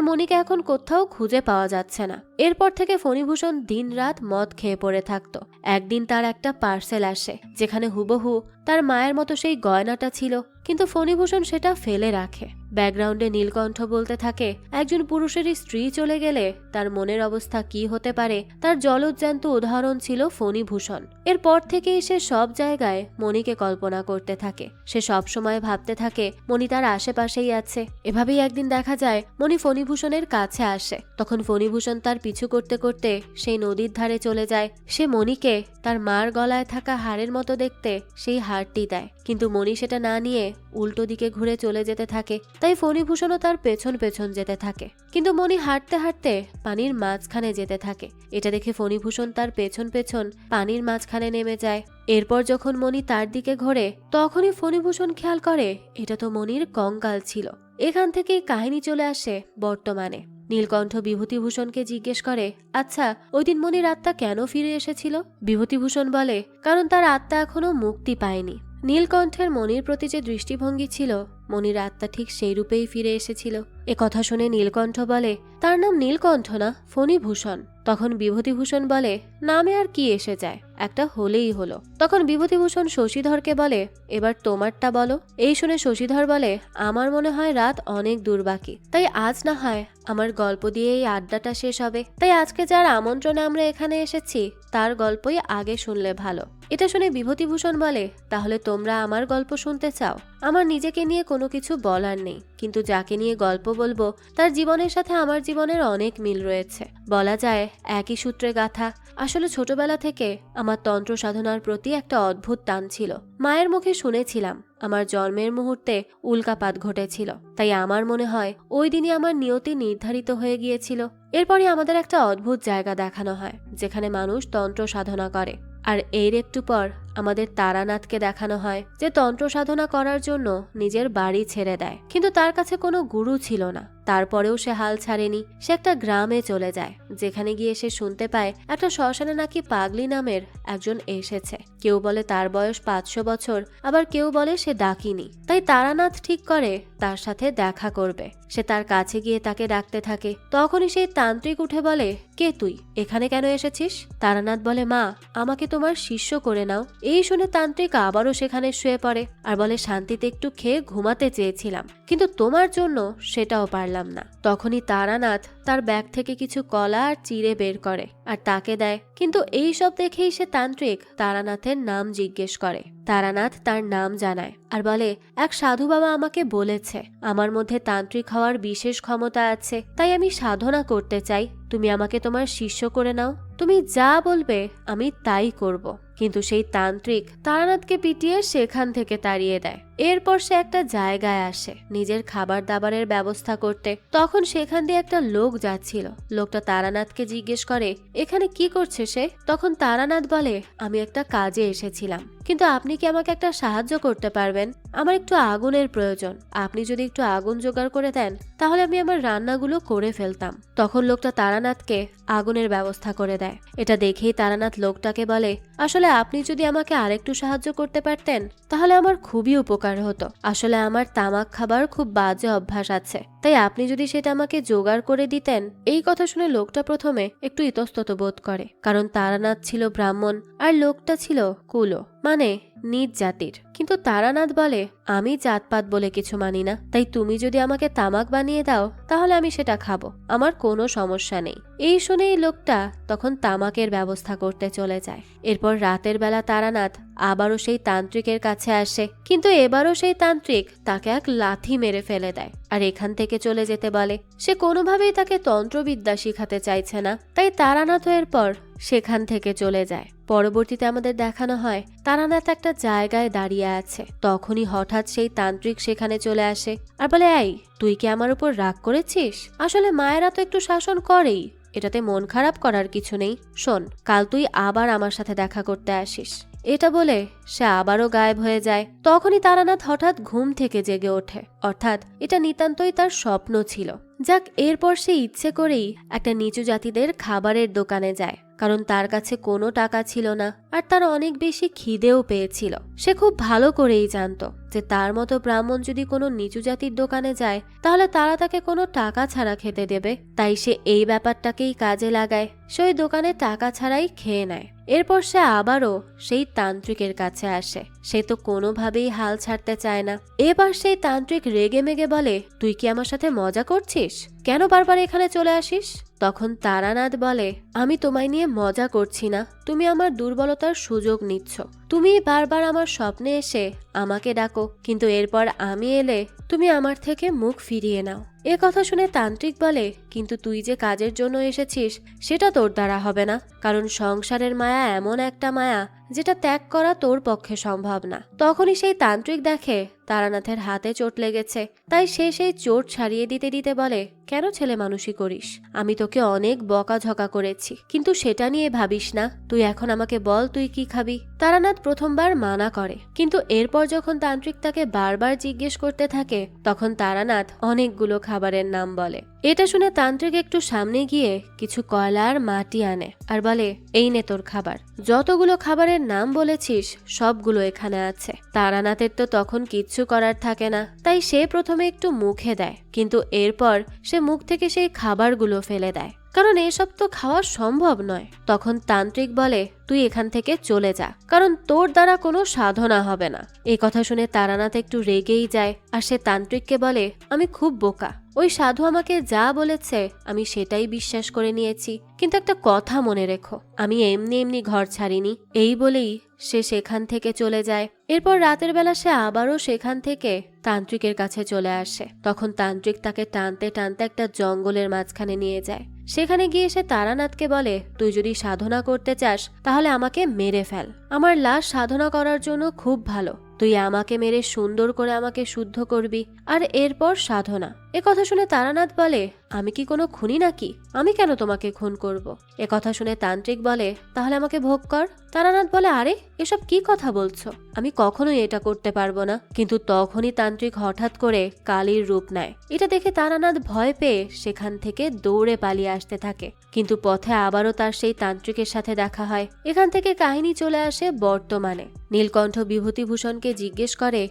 মনিকে এখন কোথাও খুঁজে পাওয়া যাচ্ছে না। এরপর থেকে ফণীভূষণ দিন রাত মদ খেয়ে পড়ে থাকতো। একদিন তার একটা পার্সেল আসে যেখানে হুবহু তার মায়ের মতো সেই গয়নাটা ছিল, কিন্তু ফণীভূষণ সেটা ফেলে রাখে। ব্যাকগ্রাউন্ডে নীলকণ্ঠ বলতে থাকে একজন পুরুষেরই স্ত্রী চলে গেলে তার মনের অবস্থা কি হতে পারে, তার জলজ্যান্ত উদাহরণ ছিল ফণীভূষণ। এরপর থেকেই সে সব জায়গায় মনিকে কল্পনা করতে থাকে। সে সব সময় ভাবতে থাকে মনি তার আশেপাশেই আছে। এভাবেই একদিন দেখা যায় মনি ফণীভূষণের কাছে আসে। তখন ফণীভূষণ তার পিছু করতে করতে সেই নদীর ধারে চলে যায়। সে মনিকে তার মার গলায় থাকা হাড়ের মতো দেখতে সেই হাড়টি দেয়, কিন্তু মনি সেটা না নিয়ে উল্টো দিকে ঘুরে চলে যেতে থাকে। তাই ফণিভূষণও তার পেছন পেছন যেতে থাকে। কিন্তু মণি হাঁটতে হাঁটতে পানির মাঝখানে যেতে থাকে। এটা দেখে ফণিভূষণ তার পেছন পেছন পানির মাঝখানে নেমে যায়। এরপর যখন মণি তার দিকে ঘোরে তখনই ফণিভূষণ খেয়াল করে এটা তো মণির কঙ্কাল ছিল। এখান থেকেই কাহিনী চলে আসে বর্তমানে। নীলকণ্ঠ বিভূতিভূষণকে জিজ্ঞেস করে, আচ্ছা ওই দিন মণির আত্মা কেন ফিরে এসেছিল? বিভূতিভূষণ বলে, কারণ তার আত্মা এখনো মুক্তি পায়নি। নীলকণ্ঠের মণির প্রতি যে দৃষ্টিভঙ্গি ছিল, মণির আত্মা ঠিক সেই রূপেই ফিরে এসেছিল। এ কথা শুনে নীলকণ্ঠ বলে, তার নাম নীলকণ্ঠ না, ফণিভূষণ। তখন বিভূতিভূষণ বলে, নামে আর কি এসে যায়, একটা হলেই হলো। তখন বিভূতিভূষণ শশীধরকে বলে, এবার তোমারটা বলো। এই শুনে শশীধর বলে, আমার মনে হয় রাত অনেক দূর বাকি, তাই আজ না হয় আমার গল্প দিয়ে এই আড্ডাটা শেষ হবে। তাই আজকে যার আমন্ত্রণে আমরা এখানে এসেছি তার গল্পই আগে শুনলে ভালো। এটা শুনে বিভূতিভূষণ বলে, তাহলে তোমরা আমার গল্প শুনতে চাও? আমার নিজেকে নিয়ে কোনো কিছু বলার নেই, কিন্তু যাকে নিয়ে গল্প বলবো তার জীবনের সাথে আমার জীবনের অনেক মিল রয়েছে। বলা যায় একই সূত্রে গাথা। আসলে ছোটবেলা থেকে আমার তন্ত্র সাধনার প্রতি একটা অদ্ভুত টান ছিল। মায়ের মুখে শুনেছিলাম আমার জন্মের মুহূর্তে উল্কাপাত ঘটেছিল, তাই আমার মনে হয় ওই দিনই আমার নিয়তি নির্ধারিত হয়ে গিয়েছিল। এরপরই আমাদের একটা অদ্ভুত জায়গা দেখানো হয় যেখানে মানুষ তন্ত্র সাধনা করে। আর এর একটু পর আমাদের তারানাথকে দেখানো হয় যে তন্ত্র সাধনা করার জন্য নিজের বাড়ি ছেড়ে দেয়, কিন্তু তার কাছে কোনো গুরু ছিল না। তারপরেও সে হাল ছাড়েনি। সে একটা গ্রামে চলে যায়, যেখানে গিয়ে সে শুনতে পায় একটা শ্মশানে নাকি পাগলি নামের একজন এসেছে। কেউ বলে তার বয়স 500 বছর, আবার কেউ বলে সে ডাকিনি। তাই তারানাথ ঠিক করে তার সাথে দেখা করবে। সে তার কাছে গিয়ে তাকে ডাকতে থাকে। তখনই সেই তান্ত্রিক উঠে বলে, কে তুই, এখানে কেন এসেছিস? তারানাথ বলে, মা আমাকে তোমার শিষ্য করে নাও। এই শুনে তান্ত্রিক আবারও সেখানে শুয়ে পড়ে আর বলে, শান্তিতে একটু খেয়ে ঘুমাতে চেয়েছিলাম, কিন্তু তোমার জন্য সেটাও পারলাম না। তখনই তারানাথ তার ব্যাগ থেকে কিছু কলা আর চিড়ে বের করে আর তাকে দেয়। কিন্তু এই সব দেখেই সে তান্ত্রিক তারানাথের নাম জিজ্ঞেস করে। তারানাথ তার নাম জানায় আর বলে, এক সাধু বাবা আমাকে বলেছে আমার মধ্যে তান্ত্রিক হওয়ার বিশেষ ক্ষমতা আছে, তাই আমি সাধনা করতে চাই। তুমি আমাকে তোমার শিষ্য করে নাও, তুমি যা বলবে আমি তাই করব। কিন্তু সেই তান্ত্রিক তারানাথকে পিটিয়ে সেখান থেকে তাড়িয়ে দেয়। এরপর সে একটা জায়গায় আসে নিজের খাবার দাবারের ব্যবস্থা করতে। তখন সেখান দিয়ে একটা লোক যাচ্ছিল। লোকটা তারানাথকে জিজ্ঞেস করে, এখানে কি করছে সে? তখন তারানাথ বলে, আমি একটা কাজে এসেছিলাম, কিন্তু আপনি কি আমাকে একটা সাহায্য করতে পারবেন? আমার একটু আগুনের প্রয়োজন। আপনি যদি একটু আগুন জোগাড় করে দেন তাহলে আমি আমার রান্নাগুলো করে ফেলতাম। তখন লোকটা তারানাথকে আগুনের ব্যবস্থা করে দেয়। এটা দেখেই তারানাথ লোকটাকে বলে, আসলে আপনি যদি আমাকে আরেকটু সাহায্য করতে পারতেন তাহলে আমার খুবই উপকার হতো। আসলে আমার তামাক খাবার খুব বাজে অভ্যাস আছে, তাই আপনি যদি সেটা আমাকে জোগাড় করে দিতেন। এই কথা শুনে লোকটা প্রথমে একটু ইতস্তত বোধ করে, কারণ তারানাথ ছিল ব্রাহ্মণ আর লোকটা ছিল কুলো, মানে নিজ জাতির। কিন্তু তারানাথ বলে, আমি জাতপাত বলে কিছু মানি না, তাই তুমি যদি আমাকে তামাক বানিয়ে দাও তাহলে আমি সেটা খাবো, আমার কোনো সমস্যা নেই। এই শুনে এই লোকটা তখন তামাকের ব্যবস্থা করতে চলে যায়। এরপর রাতের বেলা তারানাথ আবারও সেই তান্ত্রিকের কাছে আসে, কিন্তু এবারও সেই তান্ত্রিক তাকে এক লাথি মেরে ফেলে দেয় আর এখান থেকে চলে যেতে বলে। সে কোনোভাবেই তাকে তন্ত্রবিদ্যা শিখাতে চাইছে না, তাই তারানাথ এরপর সেখান থেকে চলে যায়। পরবর্তীতে আমাদের দেখানো হয় তারানাথ একটা জায়গায় দাঁড়িয়ে আছে। তখনই হঠাৎ সেই তান্ত্রিক সেখানে চলে আসে আর বলে, এই তুই কি আমার উপর রাগ করেছিস? আসলে মায়েরা তো একটু শাসন করেই, এটাতে মন খারাপ করার কিছু নেই। শোন, কাল তুই আবার আমার সাথে দেখা করতে আসিস। এটা বলে সে আবারও গায়েব হয়ে যায়। তখনই তারানাথ হঠাৎ ঘুম থেকে জেগে ওঠে, অর্থাৎ এটা নিতান্তই তার স্বপ্ন ছিল। যাক, এরপর সে ইচ্ছে করেই একটা নিচু জাতিদের খাবারের দোকানে যায়, কারণ তার কাছে কোনো টাকা ছিল না আর তার অনেক বেশি খিদেও পেয়েছিল। সে খুব ভালো করেই জানতো যে তার মতো ব্রাহ্মণ যদি কোনো নিচু জাতির দোকানে যায় তাহলে তারা তাকে কোনো টাকা ছাড়া খেতে দেবে। তাই সে এই ব্যাপারটাকেই কাজে লাগায়। সে ওই দোকানে টাকা ছাড়াই খেয়ে নেয়। এরপর সে আবারও সেই তান্ত্রিকের কাছে আসে। সে তো কোনোভাবেই হাল ছাড়তে চায় না। এবার সেই তান্ত্রিক রেগে মেগে বলে, তুই কি আমার সাথে মজা করছিস? কেন বারবার এখানে চলে আসিস? তখন তারানাথ বলে, আমি তোমায় নিয়ে মজা করছি না, তুমি আমার দুর্বলতার সুযোগ নিচ্ছ। তুমি বারবার আমার স্বপ্নে এসে আমাকে ডাকো, কিন্তু এরপর আমি এলে তুমি আমার থেকে মুখ ফিরিয়ে নাও। এ কথা শুনে তান্ত্রিক বলে, কিন্তু তুই যে কাজের জন্য এসেছিস সেটা তোর দ্বারা হবে না, কারণ সংসারের মায়া এমন একটা মায়া যেটা ত্যাগ করা তোর পক্ষে সম্ভব না। তখনই সেই তান্ত্রিক দেখে তারানাথের হাতে চোট লেগেছে, তাই সে সেই চোট সারিয়ে দিতে দিতে বলে, কেন ছেলে মানুষই করিস? আমি তোকে অনেক বকাঝকা করেছি, কিন্তু সেটা নিয়ে ভাবিস না। তুই এখন আমাকে বল তুই কি খাবি? তারানাথ প্রথমবার মানা করে, কিন্তু এরপর যখন তান্ত্রিক তাকে বারবার জিজ্ঞেস করতে থাকে তখন তারানাথ অনেকগুলো খাবারের নাম বলে। এটা শুনে তান্ত্রিক একটু সামনে গিয়ে কিছু কয়লা আর মাটি আনে আর বলে, এই নে তোর খাবার। যতগুলো খাবারের নাম বলেছিস সবগুলো এখানে আছে। তারানাথের তো তখন কিচ্ছু করার থাকে না, তাই সে প্রথমে একটু মুখে দেয়, কিন্তু এরপর সে মুখ থেকে সেই খাবারগুলো ফেলে দেয়, কারণ এসব তো খাওয়া সম্ভব নয়। তখন তান্ত্রিক বলে, তুই এখান থেকে চলে যা, কারণ তোর দ্বারা কোনো সাধনা হবে না। এই কথা শুনে তারানাথ একটু রেগেই যায়, আর সে তান্ত্রিককে বলে, আমি খুব বোকা, ওই সাধু আমাকে যা বলেছে আমি সেটাই বিশ্বাস করে নিয়েছি, কিন্তু একটা কথা মনে রেখো, আমি এমনি এমনি ঘর ছাড়িনি। এই বলেই সে সেখান থেকে চলে যায়। এরপর রাতের বেলা সে আবারও সেখান থেকে তান্ত্রিকের কাছে চলে আসে। তখন তান্ত্রিক তাকে টানতে টানতে একটা জঙ্গলের মাঝখানে নিয়ে যায়। সেখানে গিয়ে সে তারানাথকে বলে, তুই যদি সাধনা করতে চাস তাহলে আমাকে মেরে ফেল, আমার লাশ সাধনা করার জন্য খুব ভালো। তুই আমাকে মেরে সুন্দর করে আমাকে শুদ্ধ করবি, আর এরপর সাধনা। এ কথা শুনে তারানাথ বলে, আমি কি কোনো খুনি নাকি? আমি কেন তোমাকে খুন করব? এ কথা শুনে তান্ত্রিক বলে, তাহলে আমাকে ভোগ কর। তারানাথ বলে, আরে এসব কি কথা বলছো? আমি কখনোই এটা করতে পারবো না। কিন্তু তখনই তান্ত্রিক হঠাৎ করে কালীর রূপ নেয়। এটা দেখে তারানাথ ভয় পেয়ে সেখান থেকে দৌড়ে পালিয়ে আসতে থাকে, কিন্তু পথে আবারও তার সেই তান্ত্রিকের সাথে দেখা হয়। এখান থেকে কাহিনী চলে আসে বর্তমানে। নীলকণ্ঠ বিভূতিভূষণকে জিজ্ঞেস করে,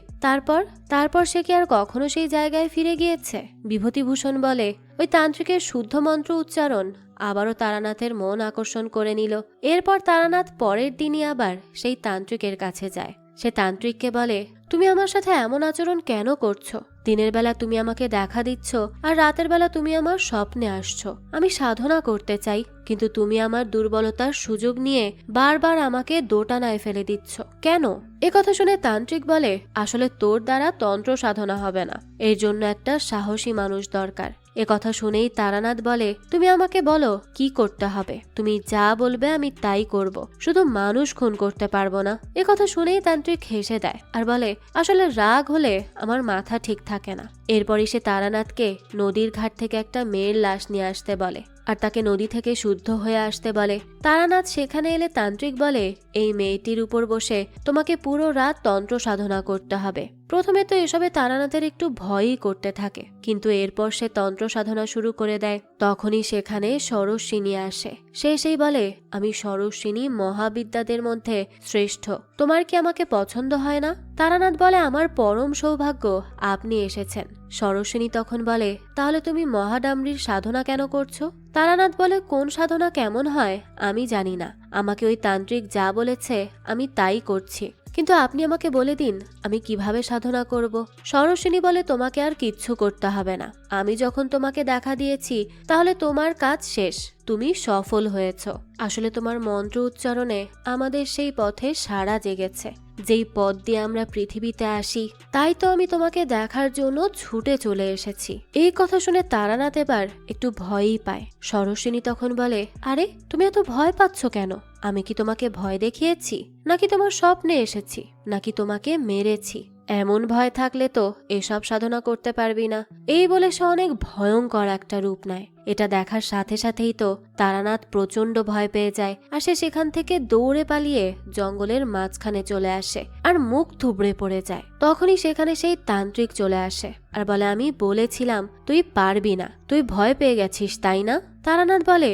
তারপর সে কি আর কখনো সেই জায়গায় ফিরে গিয়েছে? বিভূতিভূষণ বলে, ওই তান্ত্রিকের শুদ্ধ মন্ত্র উচ্চারণ আবারও তারানাথের মন আকর্ষণ করে নিল। এরপর তারানাথ পরের দিনই আবার সেই তান্ত্রিকের কাছে যায়। সে তান্ত্রিককে বলে, তুমি আমার সাথে এমন আচরণ কেন করছো? দিনের বেলা তুমি আমাকে দেখা দিচ্ছ, আর রাতের বেলা তুমি আমার স্বপ্নে আসছো। আমি সাধনা করতে চাই, কিন্তু তুমি আমার দুর্বলতার সুযোগ নিয়ে বারবার আমাকে দোটানায় ফেলে দিচ্ছ কেন? এ কথা শুনে তান্ত্রিক বলে, আসলে তোর দ্বারা তন্ত্র সাধনা হবে না, এর জন্য একটা সাহসী মানুষ দরকার। এ কথা শুনেই তারানাথ বলে, তুমি আমাকে বলো কি করতে হবে, তুমি যা বলবে আমি তাই করব, শুধু মানুষ খুন করতে পারবো না। এ কথা শুনেই তান্ত্রিক হেসে দেয় আর বলে, আসলে রাগ হলে আমার মাথা ঠিক থাকে না। এরপরই সে তারানাথকে নদীর ঘাট থেকে একটা মেয়ের লাশ নিয়ে আসতে বলে, আর তাকে নদী থেকে শুদ্ধ হয়ে আসতে বলে। তারানাথ সেখানে এলে তান্ত্রিক বলে, এই মেয়েটির উপর বসে তোমাকে পুরো রাত তন্ত্র সাধনা করতে হবে। প্রথমে তো এসবে তারানাথের একটু ভয়ই করতে থাকে, কিন্তু এরপর সে তন্ত্র সাধনা শুরু করে দেয়। তখনই সেখানে সরস্বিনী আসে। সে সেই বলে, আমি সরস্বিনী মহাবিদ্যাদের মধ্যে শ্রেষ্ঠ, তোমার কি আমাকে পছন্দ হয় না? তারানাথ বলে, আমার পরম সৌভাগ্য আপনি এসেছেন। সরস্বিনী তখন বলে, তাহলে তুমি মহাডামরির সাধনা কেন করছো? তারানাথ বলে, কোন সাধনা কেমন হয় আমি জানি না, আমাকে ওই তান্ত্রিক যা বলেছে আমি তাই করছি, কিন্তু আপনি আমাকে বলে দিন আমি কিভাবে সাধনা করব। সরস্বিনী বলে, তোমাকে আর কিচ্ছু করতে হবে না, আমি যখন তোমাকে দেখা দিয়েছি তাহলে তোমার কাজ শেষ, তুমি সফল হয়েছ। আসলে তোমার মন্ত্র উচ্চারণে আমাদের সেই পথে সাড়া জেগেছে, যেই পথ দিয়ে আমরা পৃথিবীতে আসি, তাই তো আমি তোমাকে দেখার জন্য ছুটে চলে এসেছি। এই কথা শুনে তারানাথ এবার একটু ভয়ই পায়। সরস্বিনী তখন বলে, আরে তুমি এত ভয় পাচ্ছ কেন? আমি কি তোমাকে ভয় দেখিয়েছি, নাকি তোমার স্বপ্নে এসেছি, নাকি তোমাকে মেরেছি? এমন ভয় থাকলে তো এসব সাধনা করতে পারবি না। এই বলে সে অনেক ভয়ঙ্কর একটা রূপ নেয়। এটা দেখার সাথে সাথেই তো তারানাথ প্রচন্ড ভয় পেয়ে যায়, আর সে সেখান থেকে দৌড়ে পালিয়ে জঙ্গলের মাঝখানে চলে আসে আর মুখ থুবড়ে পড়ে যায়। তখনই সেখানে সেই তান্ত্রিক চলে আসে আর বলে, আমি বলেছিলাম তুই পারবি না, তুই ভয় পেয়ে গেছিস তাই না? তারানাথ বলে,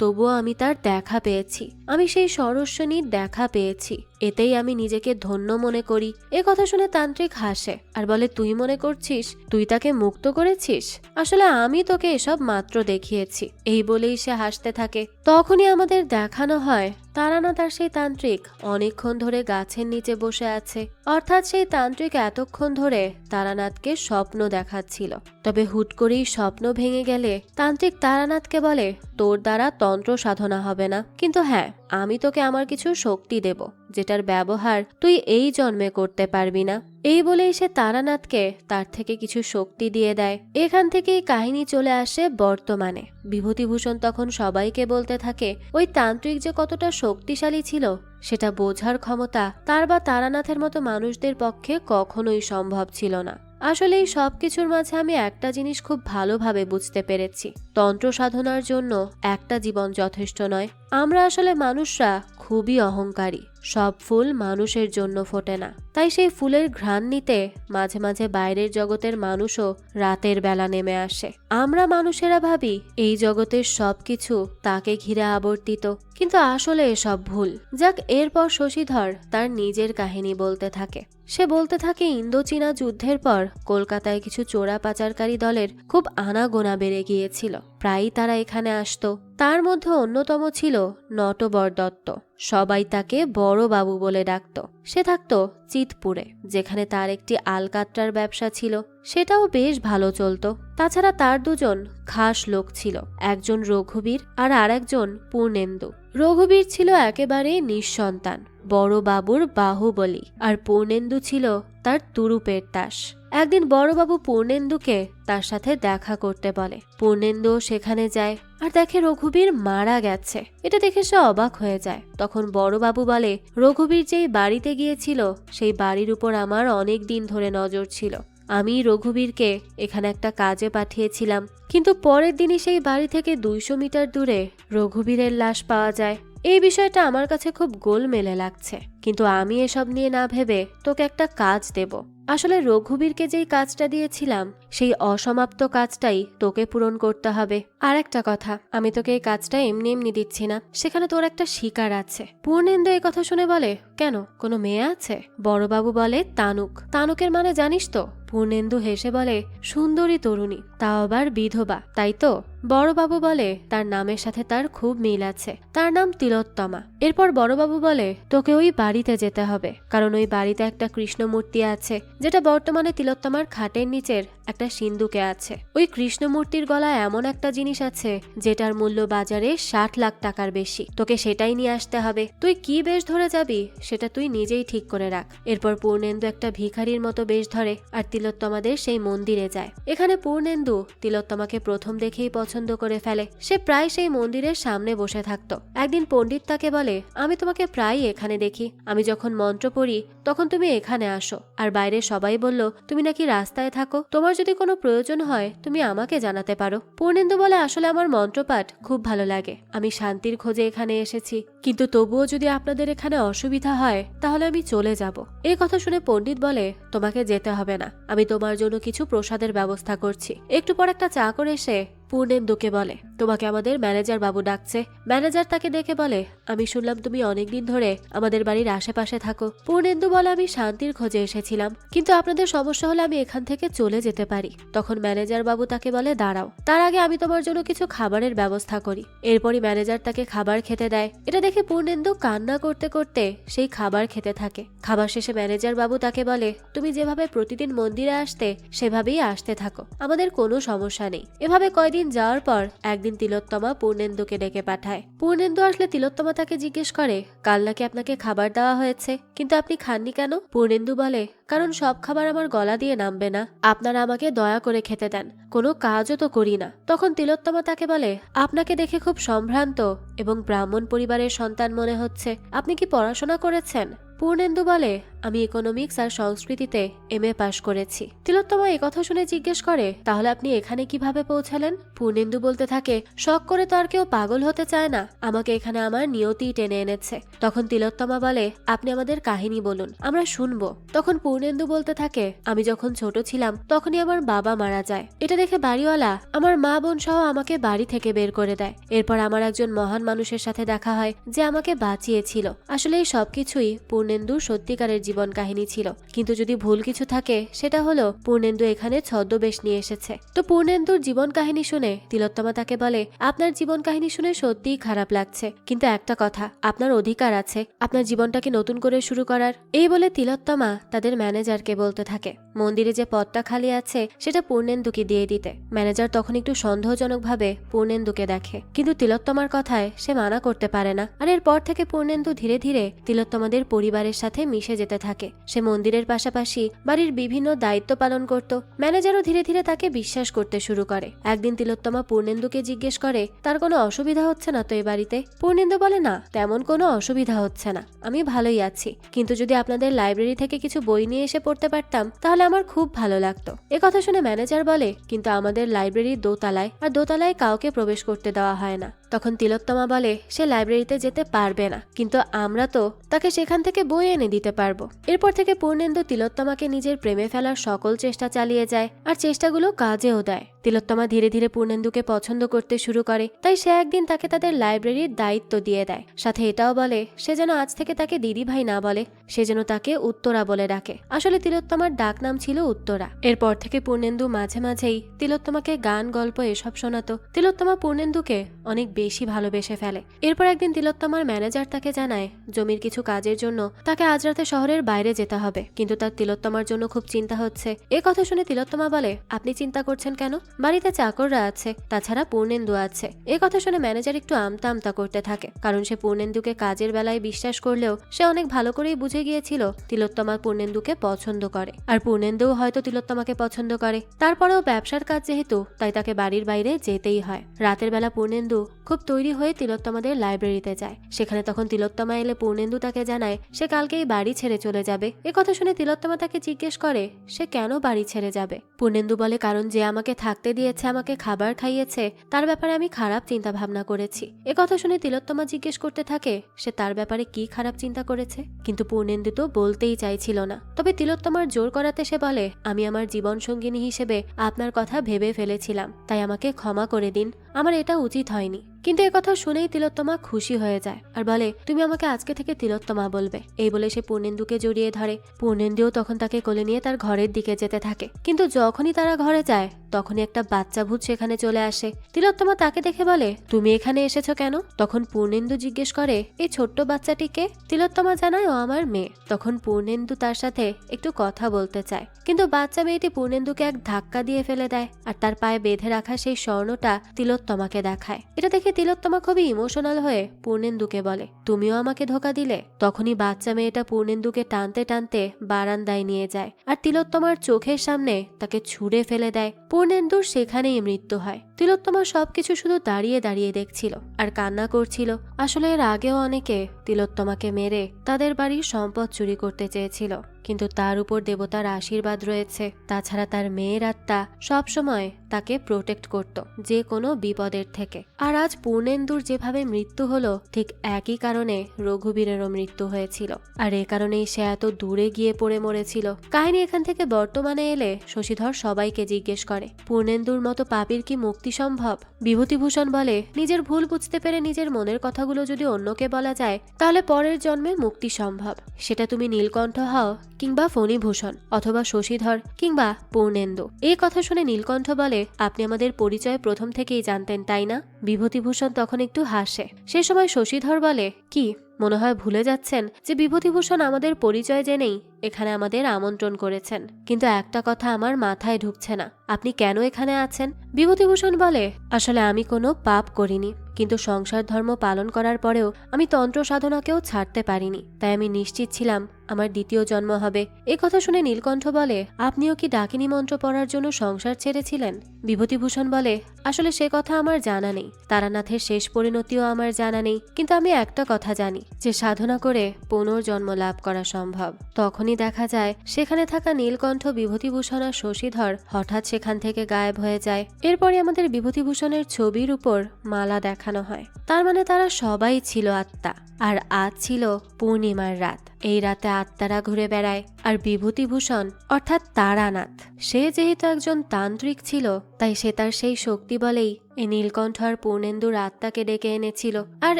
তবুও আমি তার দেখা পেয়েছি, আমি সেই সরস্বিনীর দেখা পেয়েছি, এতেই আমি নিজেকে ধন্য মনে করি। এ কথা শুনে তান্ত্রিক হাসে আর বলে, তুই মনে করছিস তুই তাকে মুক্ত করেছিস? আসলে আমি তোকে এসব মাত্র দেখিয়েছি। এই বলেই সে হাসতে থাকে। তখনই আমাদের দেখানো হয় তারানাথ আর সেই তান্ত্রিক অনেকক্ষণ ধরে গাছের নিচে বসে আছে, অর্থাৎ সেই তান্ত্রিক এতক্ষণ ধরে তারানাথকে স্বপ্ন দেখাচ্ছিল। তবে হুট করেই স্বপ্ন ভেঙে গেলে তান্ত্রিক তারানাথকে বলে, তোর দ্বারা তন্ত্র সাধনা হবে না, কিন্তু হ্যাঁ আমি তোকে আমার কিছু শক্তি দেব, যেটার ব্যবহার তুই এই জন্মে করতে পারবি না। এই বলেই সে তারানাথকে তার থেকে কিছু শক্তি দিয়ে দেয়। এখান থেকেই কাহিনী চলে আসে বর্তমানে। বিভূতিভূষণ তখন সবাইকে বলতে থাকে ওই তান্ত্রিক যে কতটা শক্তিশালী ছিল সেটা বোঝার ক্ষমতা তার বা তারানাথের মতো মানুষদের পক্ষে কখনোই সম্ভব ছিল না। আসলে এই সবকিছুর মাঝে আমি একটা জিনিস খুব ভালোভাবে বুঝতে পেরেছি, তন্ত্র সাধনার জন্য একটা জীবন যথেষ্ট নয়। আমরা আসলে মানুষরা খুবই অহংকারী। সব ফুল মানুষের জন্য ফোটে না, তাই সেই ফুলের ঘ্রাণ নিতে মাঝে মাঝে বাইরের জগতের মানুষও রাতের বেলা নেমে আসে। আমরা মানুষেরা ভাবি এই জগতের সবকিছু তাকে ঘিরে আবর্তিত, কিন্তু আসলে এসব ভুল। যাক, এরপর শশীধর তার নিজের কাহিনী বলতে থাকে। সে বলতে থাকে ইন্দোচীনা যুদ্ধের পর কলকাতায় কিছু চোরা পাচারকারী দলের খুব আনাগোনা বেড়ে গিয়েছিল। প্রায়ই তারা এখানে আসতো। তার মধ্যে অন্যতম ছিল নটবর দত্ত। সবাই তাকে বড় বাবু বলে ডাকত। সে থাকতো চিতপুরে, যেখানে তার একটি আলকাতরার ব্যবসা ছিল। সেটাও বেশ ভালো চলতো। তাছাড়া তার দুজন খাস লোক ছিল, একজন রঘুবীর আর আরেকজন পূর্ণেন্দু। রঘুবীর ছিল একেবারে নিঃসন্তান, বড় বাবুর বাহুবলী, আর পূর্ণেন্দু ছিল তার তুরুপের তাস। একদিন বড়বাবু পূর্ণেন্দুকে তার সাথে দেখা করতে বলে। পূর্ণেন্দু সেখানে যায় আর দেখে রঘুবীর মারা গেছে। এটা দেখে সে অবাক হয়ে যায়। তখন বড়বাবু বলে, রঘুবীর যেই বাড়িতে গিয়েছিল সেই বাড়ির উপর আমার অনেক দিন ধরে নজর ছিল। আমি রঘুবীরকে এখানে একটা কাজে পাঠিয়েছিলাম, কিন্তু পরের দিনই সেই বাড়ি থেকে 200 মিটার দূরে রঘুবীরের লাশ পাওয়া যায়। এই বিষয়টা আমার কাছে খুব গোলমেলে লাগছে, কিন্তু আমি এসব নিয়ে না ভেবে তোকে একটা কাজ দেব। আসলে রঘুবীরকে যেই কাজটা দিয়েছিলাম সেই অসমাপ্ত কাজটাই তোকে পূরণ করতে হবে। আর একটা কথা, আমি তোকে এই কাজটা এমনি এমনি দিচ্ছি না, সেখানে তোর একটা শিকার আছে। পূর্ণেন্দু এই কথা শুনে বলে, কেন, কোনো মেয়ে আছে? বড়বাবু বলে, তানুক। তানুকের মানে জানিস তো? পূর্ণেন্দু হেসে বলে, সুন্দরী তরুণী, তাও আবার বিধবা, তাই তো? বড়বাবু বলে, তার নামের সাথে তার খুব মিল আছে, তার নাম তিলোত্তমা। এরপর বড়বাবু বলে, তোকে ওই বাড়িতে যেতে হবে, কারণ ওই বাড়িতে একটা কৃষ্ণ মূর্তি আছে, যেটা বর্তমানে তিলোত্তমার খাটের নিচের একটা সিন্ধুকে আছে। ওই কৃষ্ণ মূর্তির গলায় এমন একটা জিনিস আছে যেটার মূল্য বাজারে 60 লাখ টাকার বেশি। তোকে সেটাই নিয়ে আসতে হবে। তুই কি বেশ ধরে যাবি সেটা তুই নিজেই ঠিক করে রাখ। এরপর পূর্ণেন্দু একটা ভিখারির মতো বেশ ধরে আর তিলোত্তমাদের সেই মন্দিরে যায়। এখানে পূর্ণেন্দু তিলোত্তমাকে প্রথম দেখেই পছন্দ করে ফেলে। সে প্রায় সেই মন্দিরের সামনে বসে থাকতো। একদিন পণ্ডিত তাকে বলে, আমি তোমাকে প্রায় এখানে দেখি, আমি যখন মন্ত্র পড়ি তখন তুমি এখানে আসো, আর বাইরে সবাই বলল তুমি নাকি রাস্তায় থাকো, তোমার যদি কোনো প্রয়োজন হয় তুমি আমাকে জানাতে পারো। পূর্ণেন্দু বলে, আসলে আমার মন্ত্রপাঠ খুব ভালো লাগে, আমি শান্তির খোঁজে এখানে এসেছি, কিন্তু তবুও যদি আপনাদের এখানে অসুবিধা হয় তাহলে আমি চলে যাব। এই কথা শুনে পণ্ডিত বলে, তোমাকে যেতে হবে না, আমি তোমার জন্য কিছু প্রসাদের ব্যবস্থা করছি। একটু পর একটা চাকর এসে পূর্ণেন্দুকে বলে, তোমাকে আমাদের ম্যানেজার বাবু ডাকছে। ম্যানেজার তাকে ডেকে বলে, আমি শুনলাম তুমি অনেকদিন ধরে আমাদের বাড়ির আশেপাশে থাকো। পূর্ণেন্দু বলে, আমি শান্তির খোঁজে এসেছিলাম, কিন্তু আপনাদের সমস্যা হলে আমি এখান থেকে চলে যেতে পারি। তখন ম্যানেজার বাবু তাকে বলে, দাঁড়াও, তার আগে আমি তোমার জন্য কিছু খাবারের ব্যবস্থা করি। এরপরই ম্যানেজার তাকে খাবার খেতে দেয়। এটা দেখে পূর্ণেন্দু কান্না করতে করতে সেই খাবার খেতে থাকে। খাবার শেষে ম্যানেজার বাবু তাকে বলে, তুমি যেভাবে প্রতিদিন মন্দিরে আসতে সেভাবেই আসতে থাকো, আমাদের কোনো সমস্যা নেই। এভাবে কয়দিন যাওয়ার পর একদিন তিলোত্তমা পূর্ণেন্দুকে ডেকে পাঠায়। পূর্ণেন্দু আসলে তিলোত্তমা তাকে জিজ্ঞেস করে, কাল নাকি আপনাকে খাবার দেওয়া হয়েছে, কিন্তু আপনি খাননি কেন? পূর্ণেন্দু বলে, কারণ সব খাবার আমার গলা দিয়ে নামবে না, আপনারা আমাকে দয়া করে খেতে দেন, কোনো কাজও তো করি না। তখন তিলোত্তমা তাকে বলে, আপনাকে দেখে খুব সম্ভ্রান্ত এবং ব্রাহ্মণ পরিবারের সন্তান মনে হচ্ছে, আপনি কি পড়াশোনা করেছেন? পূর্ণেন্দু বলে, আমি ইকোনমিক্স আর সংস্কৃতিতে MA পাশ করেছি। তিলোত্তমা এই কথা শুনে জিজ্ঞেস করে, তাহলে আপনি এখানে কিভাবে পৌঁছালেন? পূর্ণেন্দু বলতে থাকে, শখ করে তো আর কেউ পাগল হতে চায় না, আমাকে এখানে আমার নিয়তিই টেনে এনেছে। তখন তিলোত্তমা বলে, আপনি আমাদের কাহিনী বলুন, আমরা শুনবো। তখন পূর্ণেন্দু বলতে থাকে, আমি যখন ছোট ছিলাম তখনই আমার বাবা মারা যায়। এটা দেখে বাড়িওয়ালা আমার মা বোন সহ আমাকে বাড়ি থেকে বের করে দেয়। এরপর আমার একজন মহান মানুষের সাথে দেখা হয় যে আমাকে বাঁচিয়েছিল। আসলে এই সবকিছুই পূর্ণেন্দুর সত্যিকারের জীবন কাহিনী ছিল, কিন্তু যদি ভুল কিছু থাকে সেটা হলো পূর্ণেন্দু এখানে ছদ্মবেশ নিয়ে এসেছে। তো পূর্ণেন্দুর জীবন কাহিনী শুনে তিলোত্তমা তাকে বলে, আপনার জীবন কাহিনী শুনে সত্যিই খারাপ লাগছে, কিন্তু একটা কথা, আপনার অধিকার আছে আপনার জীবনটাকে নতুন করে শুরু করার। এই বলে তিলোত্তমা তাদের ম্যানেজারকে বলতে থাকে মন্দিরে যে পদটা খালি আছে সেটা পূর্ণেন্দুকে দিয়ে দিতে। ম্যানেজার তখন একটু সন্দেহজনকভাবে পূর্ণেন্দুকে দেখে, কিন্তু তিলোত্তমার কথায় সে মানা করতে পারে না। আর এরপর থেকে পূর্ণেন্দু ধীরে ধীরে তিলোত্তমাদের পরিবারের সাথে মিশে যেতে থাকে। সে মন্দিরের পাশাপাশি বাড়ির বিভিন্ন দায়িত্ব পালন করত। ম্যানেজারও ধীরে ধীরে তাকে বিশ্বাস করতে শুরু করে। একদিন তিলোত্তমা পূর্ণেন্দুকে জিজ্ঞেস করে, তার কোনো অসুবিধা হচ্ছে না তো এ বাড়িতে? পূর্ণেন্দু বলে, না তেমন কোনো অসুবিধা হচ্ছে না, আমি ভালোই আছি, কিন্তু যদি আপনাদের লাইব্রেরি থেকে কিছু বই নিয়ে এসে পড়তে পারতাম তাহলে আমার খুব ভালো লাগতো। কথা শুনে ম্যানেজার বলে, কিন্তু আমাদের লাইব্রেরির দোতলায়, আর দোতলায় কাউকে প্রবেশ করতে দেওয়া হয় না। তখন তিলোত্তমা বলে, সে লাইব্রেরিতে যেতে পারবে না, কিন্তু আমরা তো তাকে সেখান থেকে বই এনে দিতে পারবো। এরপর থেকে পূর্ণেন্দু তিলোত্তমাকে নিজের প্রেমে ফেলার সকল চেষ্টা চালিয়ে যায়, আর চেষ্টাগুলো কাজেও দেয়। তিলোত্তমা ধীরে ধীরে পূর্ণেন্দুকে পছন্দ করতে শুরু করে, তাই সে একদিন তাকে তাদের লাইব্রেরির দায়িত্ব দিয়ে দেয়। সাথে এটাও বলে সে যেন আজ থেকে তাকে দিদি ভাই না বলে, সে যেন তাকে উত্তরা বলে ডাকে। আসলে তিলোত্তমার ডাক নাম ছিল উত্তরা। এরপর থেকে পূর্ণেন্দু মাঝে মাঝেই তিলোত্তমাকে গান গল্প এসব শোনাতো। তিলোত্তমা পূর্ণেন্দুকে অনেক বেশি ভালোবেসে ফেলে। এরপর একদিন তিলোত্তমার ম্যানেজার তাকে জানায় জমির কিছু কাজের জন্য তাকে আজ রাতে শহরের বাইরে যেতে হবে, কিন্তু তার তিলোত্তমার জন্য খুব চিন্তা হচ্ছে। এ কথা শুনে তিলোত্তমা বলে, আপনি চিন্তা করছেন কেন? বাড়িতে চাকররা আছে, তাছাড়া পূর্ণেন্দু আছে। এ কথা শুনে ম্যানেজার একটু আমতা আমতা করতে থাকে, কারণ সে পূর্ণেন্দুকে কাজের বেলায় বিশ্বাস করলেও সে অনেক ভালো করেই বুঝে গিয়েছিল তিলোত্তমা পূর্ণেন্দুকে পছন্দ করে, আর পূর্ণেন্দুও হয়তো তিলোত্তমাকে পছন্দ করে। তারপরেও ব্যবসার কাজ যেহেতু, তাই তাকে বাড়ির বাইরে যেতেই হয়। রাতের বেলা পূর্ণেন্দু খুব তৈরি হয়ে তিলোত্তমাদের লাইব্রেরিতে যায়। সেখানে তখন তিলোত্তমা এলে পূর্ণেন্দু তাকে জানায় সে কালকেই বাড়ি ছেড়ে চলে যাবে। এ কথা শুনে তিলোত্তমা তাকে জিজ্ঞেস করে সে কেন বাড়ি ছেড়ে যাবে। পূর্ণেন্দু বলে, কারণ যে আমাকে থাকতে দিয়েছে, আমাকে খাবার খাইয়েছে, তার ব্যাপারে আমি খারাপ চিন্তা ভাবনা করেছি। এ কথা শুনে তিলোত্তমা জিজ্ঞেস করতে থাকে সে তার ব্যাপারে কি খারাপ চিন্তা করেছে, কিন্তু পূর্ণেন্দু তো বলতেই চাইছিল না। তবে তিলোত্তমার জোর করাতে সে বলে, আমি আমার জীবন সঙ্গিনী হিসেবে আপনার কথা ভেবে ফেলেছিলাম, তাই আমাকে ক্ষমা করে দিন, আমার এটা উচিত হয়নি। কিন্তু একথা শুনেই তিলোত্তমা খুশি হয়ে যায় আর বলে, তুমি আমাকে আজকে থেকে তিলোত্তমা বলবে। এই বলে সে পূর্ণেন্দুকে জড়িয়ে ধরে। পূর্ণেন্দুও তখন তাকে কোলে নিয়ে তার ঘরের দিকে যেতে থাকে, কিন্তু যখনই তারা ঘরে যায় তখনই একটা বাচ্চা ভূত সেখানে চলে আসে। তিলোত্তমা তাকে দেখে বলে, তুমি এখানে এসেছো কেন? তখন পূর্ণেন্দু জিজ্ঞেস করে, এই ছোট্ট বাচ্চাটিকে? তিলোত্তমা জানায় ও আমার মেয়ে। তখন পূর্ণেন্দু তার সাথে একটু কথা বলতে চায়, কিন্তু বাচ্চা মেয়েটি পূর্ণেন্দুকে এক ধাক্কা দিয়ে ফেলে দেয়, আর তার পায়ে বেঁধে রাখা সেই স্বর্ণটা তিলোত্তমাকে দেখায়। এটা দেখে তিলোত্তমা খুবই ইমোশনাল হয়ে পূর্ণেন্দুকে বলে, তুমিও আমাকে ধোকা দিলে। তখনই বাচ্চা মেয়েটা পূর্ণেন্দুকে টানতে টানতে বারান্দায় নিয়ে যায়, আর তিলোত্তমার চোখের সামনে তাকে ছুঁড়ে ফেলে দেয়। পূর্ণেন্দুর সেখানেই মৃত্যু হয়। তিলোত্তমা সবকিছু শুধু দাঁড়িয়ে দাঁড়িয়ে দেখছিল আর কান্না করছিল। আসলে এর আগেও অনেকে তিলোত্তমাকে মেরে তাদের বাড়ির সম্পদ চুরি করতে চেয়েছিল, কিন্তু তার উপর দেবতার আশীর্বাদ রয়েছে। তাছাড়া তার মেয়ের আত্মা সবসময় তাকে প্রোটেক্ট করত যে কোনো বিপদের থেকে। আর আজ পূর্ণেন্দুর যেভাবে মৃত্যু হলো, ঠিক একই কারণে রঘুবীরেরও মৃত্যু হয়েছিল, আর এ কারণেই সে এত দূরে গিয়ে পড়ে মরেছিল। কাহিনী এখান থেকে বর্তমানে এলে শশীধর সবাইকে জিজ্ঞেস করে, পূর্ণেন্দুর মতো পাপীর কি মুক্তি সম্ভব? বিভূতিভূষণ বলে, নিজের ভুল বুঝতে পেরে নিজের মনের কথাগুলো যদি অন্যকে বলা যায় তাহলে পরের জন্মে মুক্তি সম্ভব। সেটা তুমি নীলকণ্ঠ হও কিংবা ফণীভূষণ, অথবা শশীধর কিংবা পূর্ণেন্দু। এই কথা শুনে নীলকণ্ঠ বলে, আপনি আমাদের পরিচয় প্রথম থেকেই জানতেন তাই না? বিভূতিভূষণ তখন একটু হাসে। সে সময় শশীধর বলে, কি মনে হয় ভুলে যাচ্ছেন যে বিভূতিভূষণ আমাদের পরিচয় জেনেই এখানে আমাদের আমন্ত্রণ করেছেন? কিন্তু একটা কথা আমার মাথায় ঢুকছে না, আপনি কেন এখানে আছেন? বিভূতিভূষণ বলে, আসলে আমি কোনো পাপ করিনি, কিন্তু সংসার ধর্ম পালন করার পরেও আমি তন্ত্র সাধনাকেও ছাড়তে পারিনি, তাই আমি নিশ্চিত ছিলাম আমার দ্বিতীয় জন্ম হবে। এ কথা শুনে নীলকণ্ঠ বলে, আপনিও কি ডাকিনী মন্ত্র পড়ার জন্য সংসার ছেড়েছিলেন? বিভূতিভূষণ বলে, আসলে সে কথা আমার জানা নেই, তারানাথের শেষ পরিণতিও আমার জানা নেই, কিন্তু আমি একটা কথা জানি যে সাধনা করে পুনর্জন্ম লাভ করা সম্ভব। তখনই দেখা যায় সেখানে থাকা নীলকণ্ঠ, বিভূতিভূষণ আর শশীধর হঠাৎ সেখান থেকে গায়েব হয়ে যায়। এরপরে আমাদের বিভূতিভূষণের ছবির উপর মালা দেখানো হয়, তার মানে তারা সবাই ছিল আত্মা। আর আজ ছিল পূর্ণিমার রাত। এই রাতে আত্মারা ঘুরে বেড়ায়, আর বিভূতিভূষণ অর্থাৎ তারানাথ, সে যেহেতু একজন তান্ত্রিক ছিল, তাই সে তার সেই শক্তি বলেই এই নীলকণ্ঠ আর পূর্ণেন্দুর আত্মাকে ডেকে এনেছিল। আর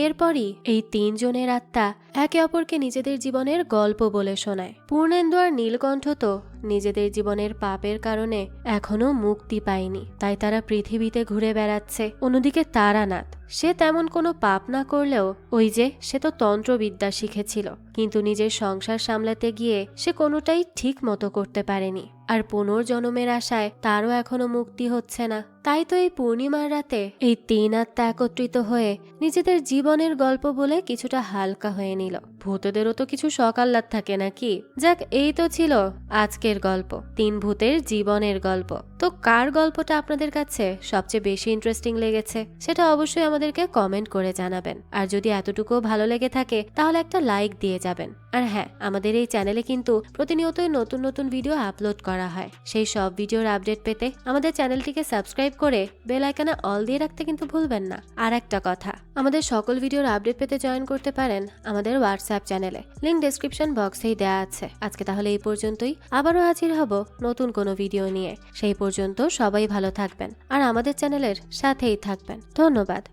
এরপরই এই তিনজনের আত্মা একে অপরকে নিজেদের জীবনের গল্প বলে শোনায়। পূর্ণেন্দু আর নীলকণ্ঠ তো নিজেদের জীবনের পাপের কারণে এখনো মুক্তি পায়নি, তাই তারা পৃথিবীতে ঘুরে বেড়াচ্ছে। অন্যদিকে তারানাথ, সে তেমন কোনো পাপ না করলেও ওই যে সে তো তন্ত্রবিদ্যা শিখেছিল, কিন্তু নিজের সংসার সামলাতে গিয়ে সে কোনোটাই ঠিক মতো করতে পারেনি। আর পুনর্জন্মের আশায় তারও এখনো মুক্তি হচ্ছে না। তাই তো এই পূর্ণিমার রাতে এই তিন আত্মা একত্রিত হয়ে নিজেদের জীবনের গল্প বলে কিছুটা হালকা হয়ে নিল। ভূতেদেরও তো কিছু শখ আহ্লাদ থাকে নাকি? যাক, এই তো ছিল আজকের গল্প, তিন ভূতের জীবনের গল্প। তো কার গল্পটা আপনাদের কাছে সবচেয়ে বেশি ইন্টারেস্টিং লেগেছে সেটা অবশ্যই আমাদেরকে কমেন্ট করে জানাবেন। আর যদি এতটুকু ভালো লেগে থাকে তাহলে একটা লাইক দিয়ে যাবেন। আর হ্যাঁ, আমাদের এই চ্যানেলে কিন্তু প্রতিনিয়তই নতুন নতুন ভিডিও আপলোড করা হয়। সেই সব ভিডিওর আপডেট পেতে আমাদের চ্যানেলটিকে সাবস্ক্রাইব করে বেল আইকনে অল দিয়ে রাখতে কিন্তু ভুলবেন না। আর একটা কথা, আমাদের সকল ভিডিওর আপডেট পেতে জয়েন করতে পারেন আমাদের হোয়াটসঅ্যাপ চ্যানেলে, লিংক ডেসক্রিপশন বক্সেই দেওয়া আছে। আজকে তাহলে এই পর্যন্তই, আবারও হাজির হব নতুন কোনো ভিডিও নিয়ে। সেই পর্যন্ত সবাই ভালো থাকবেন আর আমাদের চ্যানেলের সাথেই থাকবেন। ধন্যবাদ।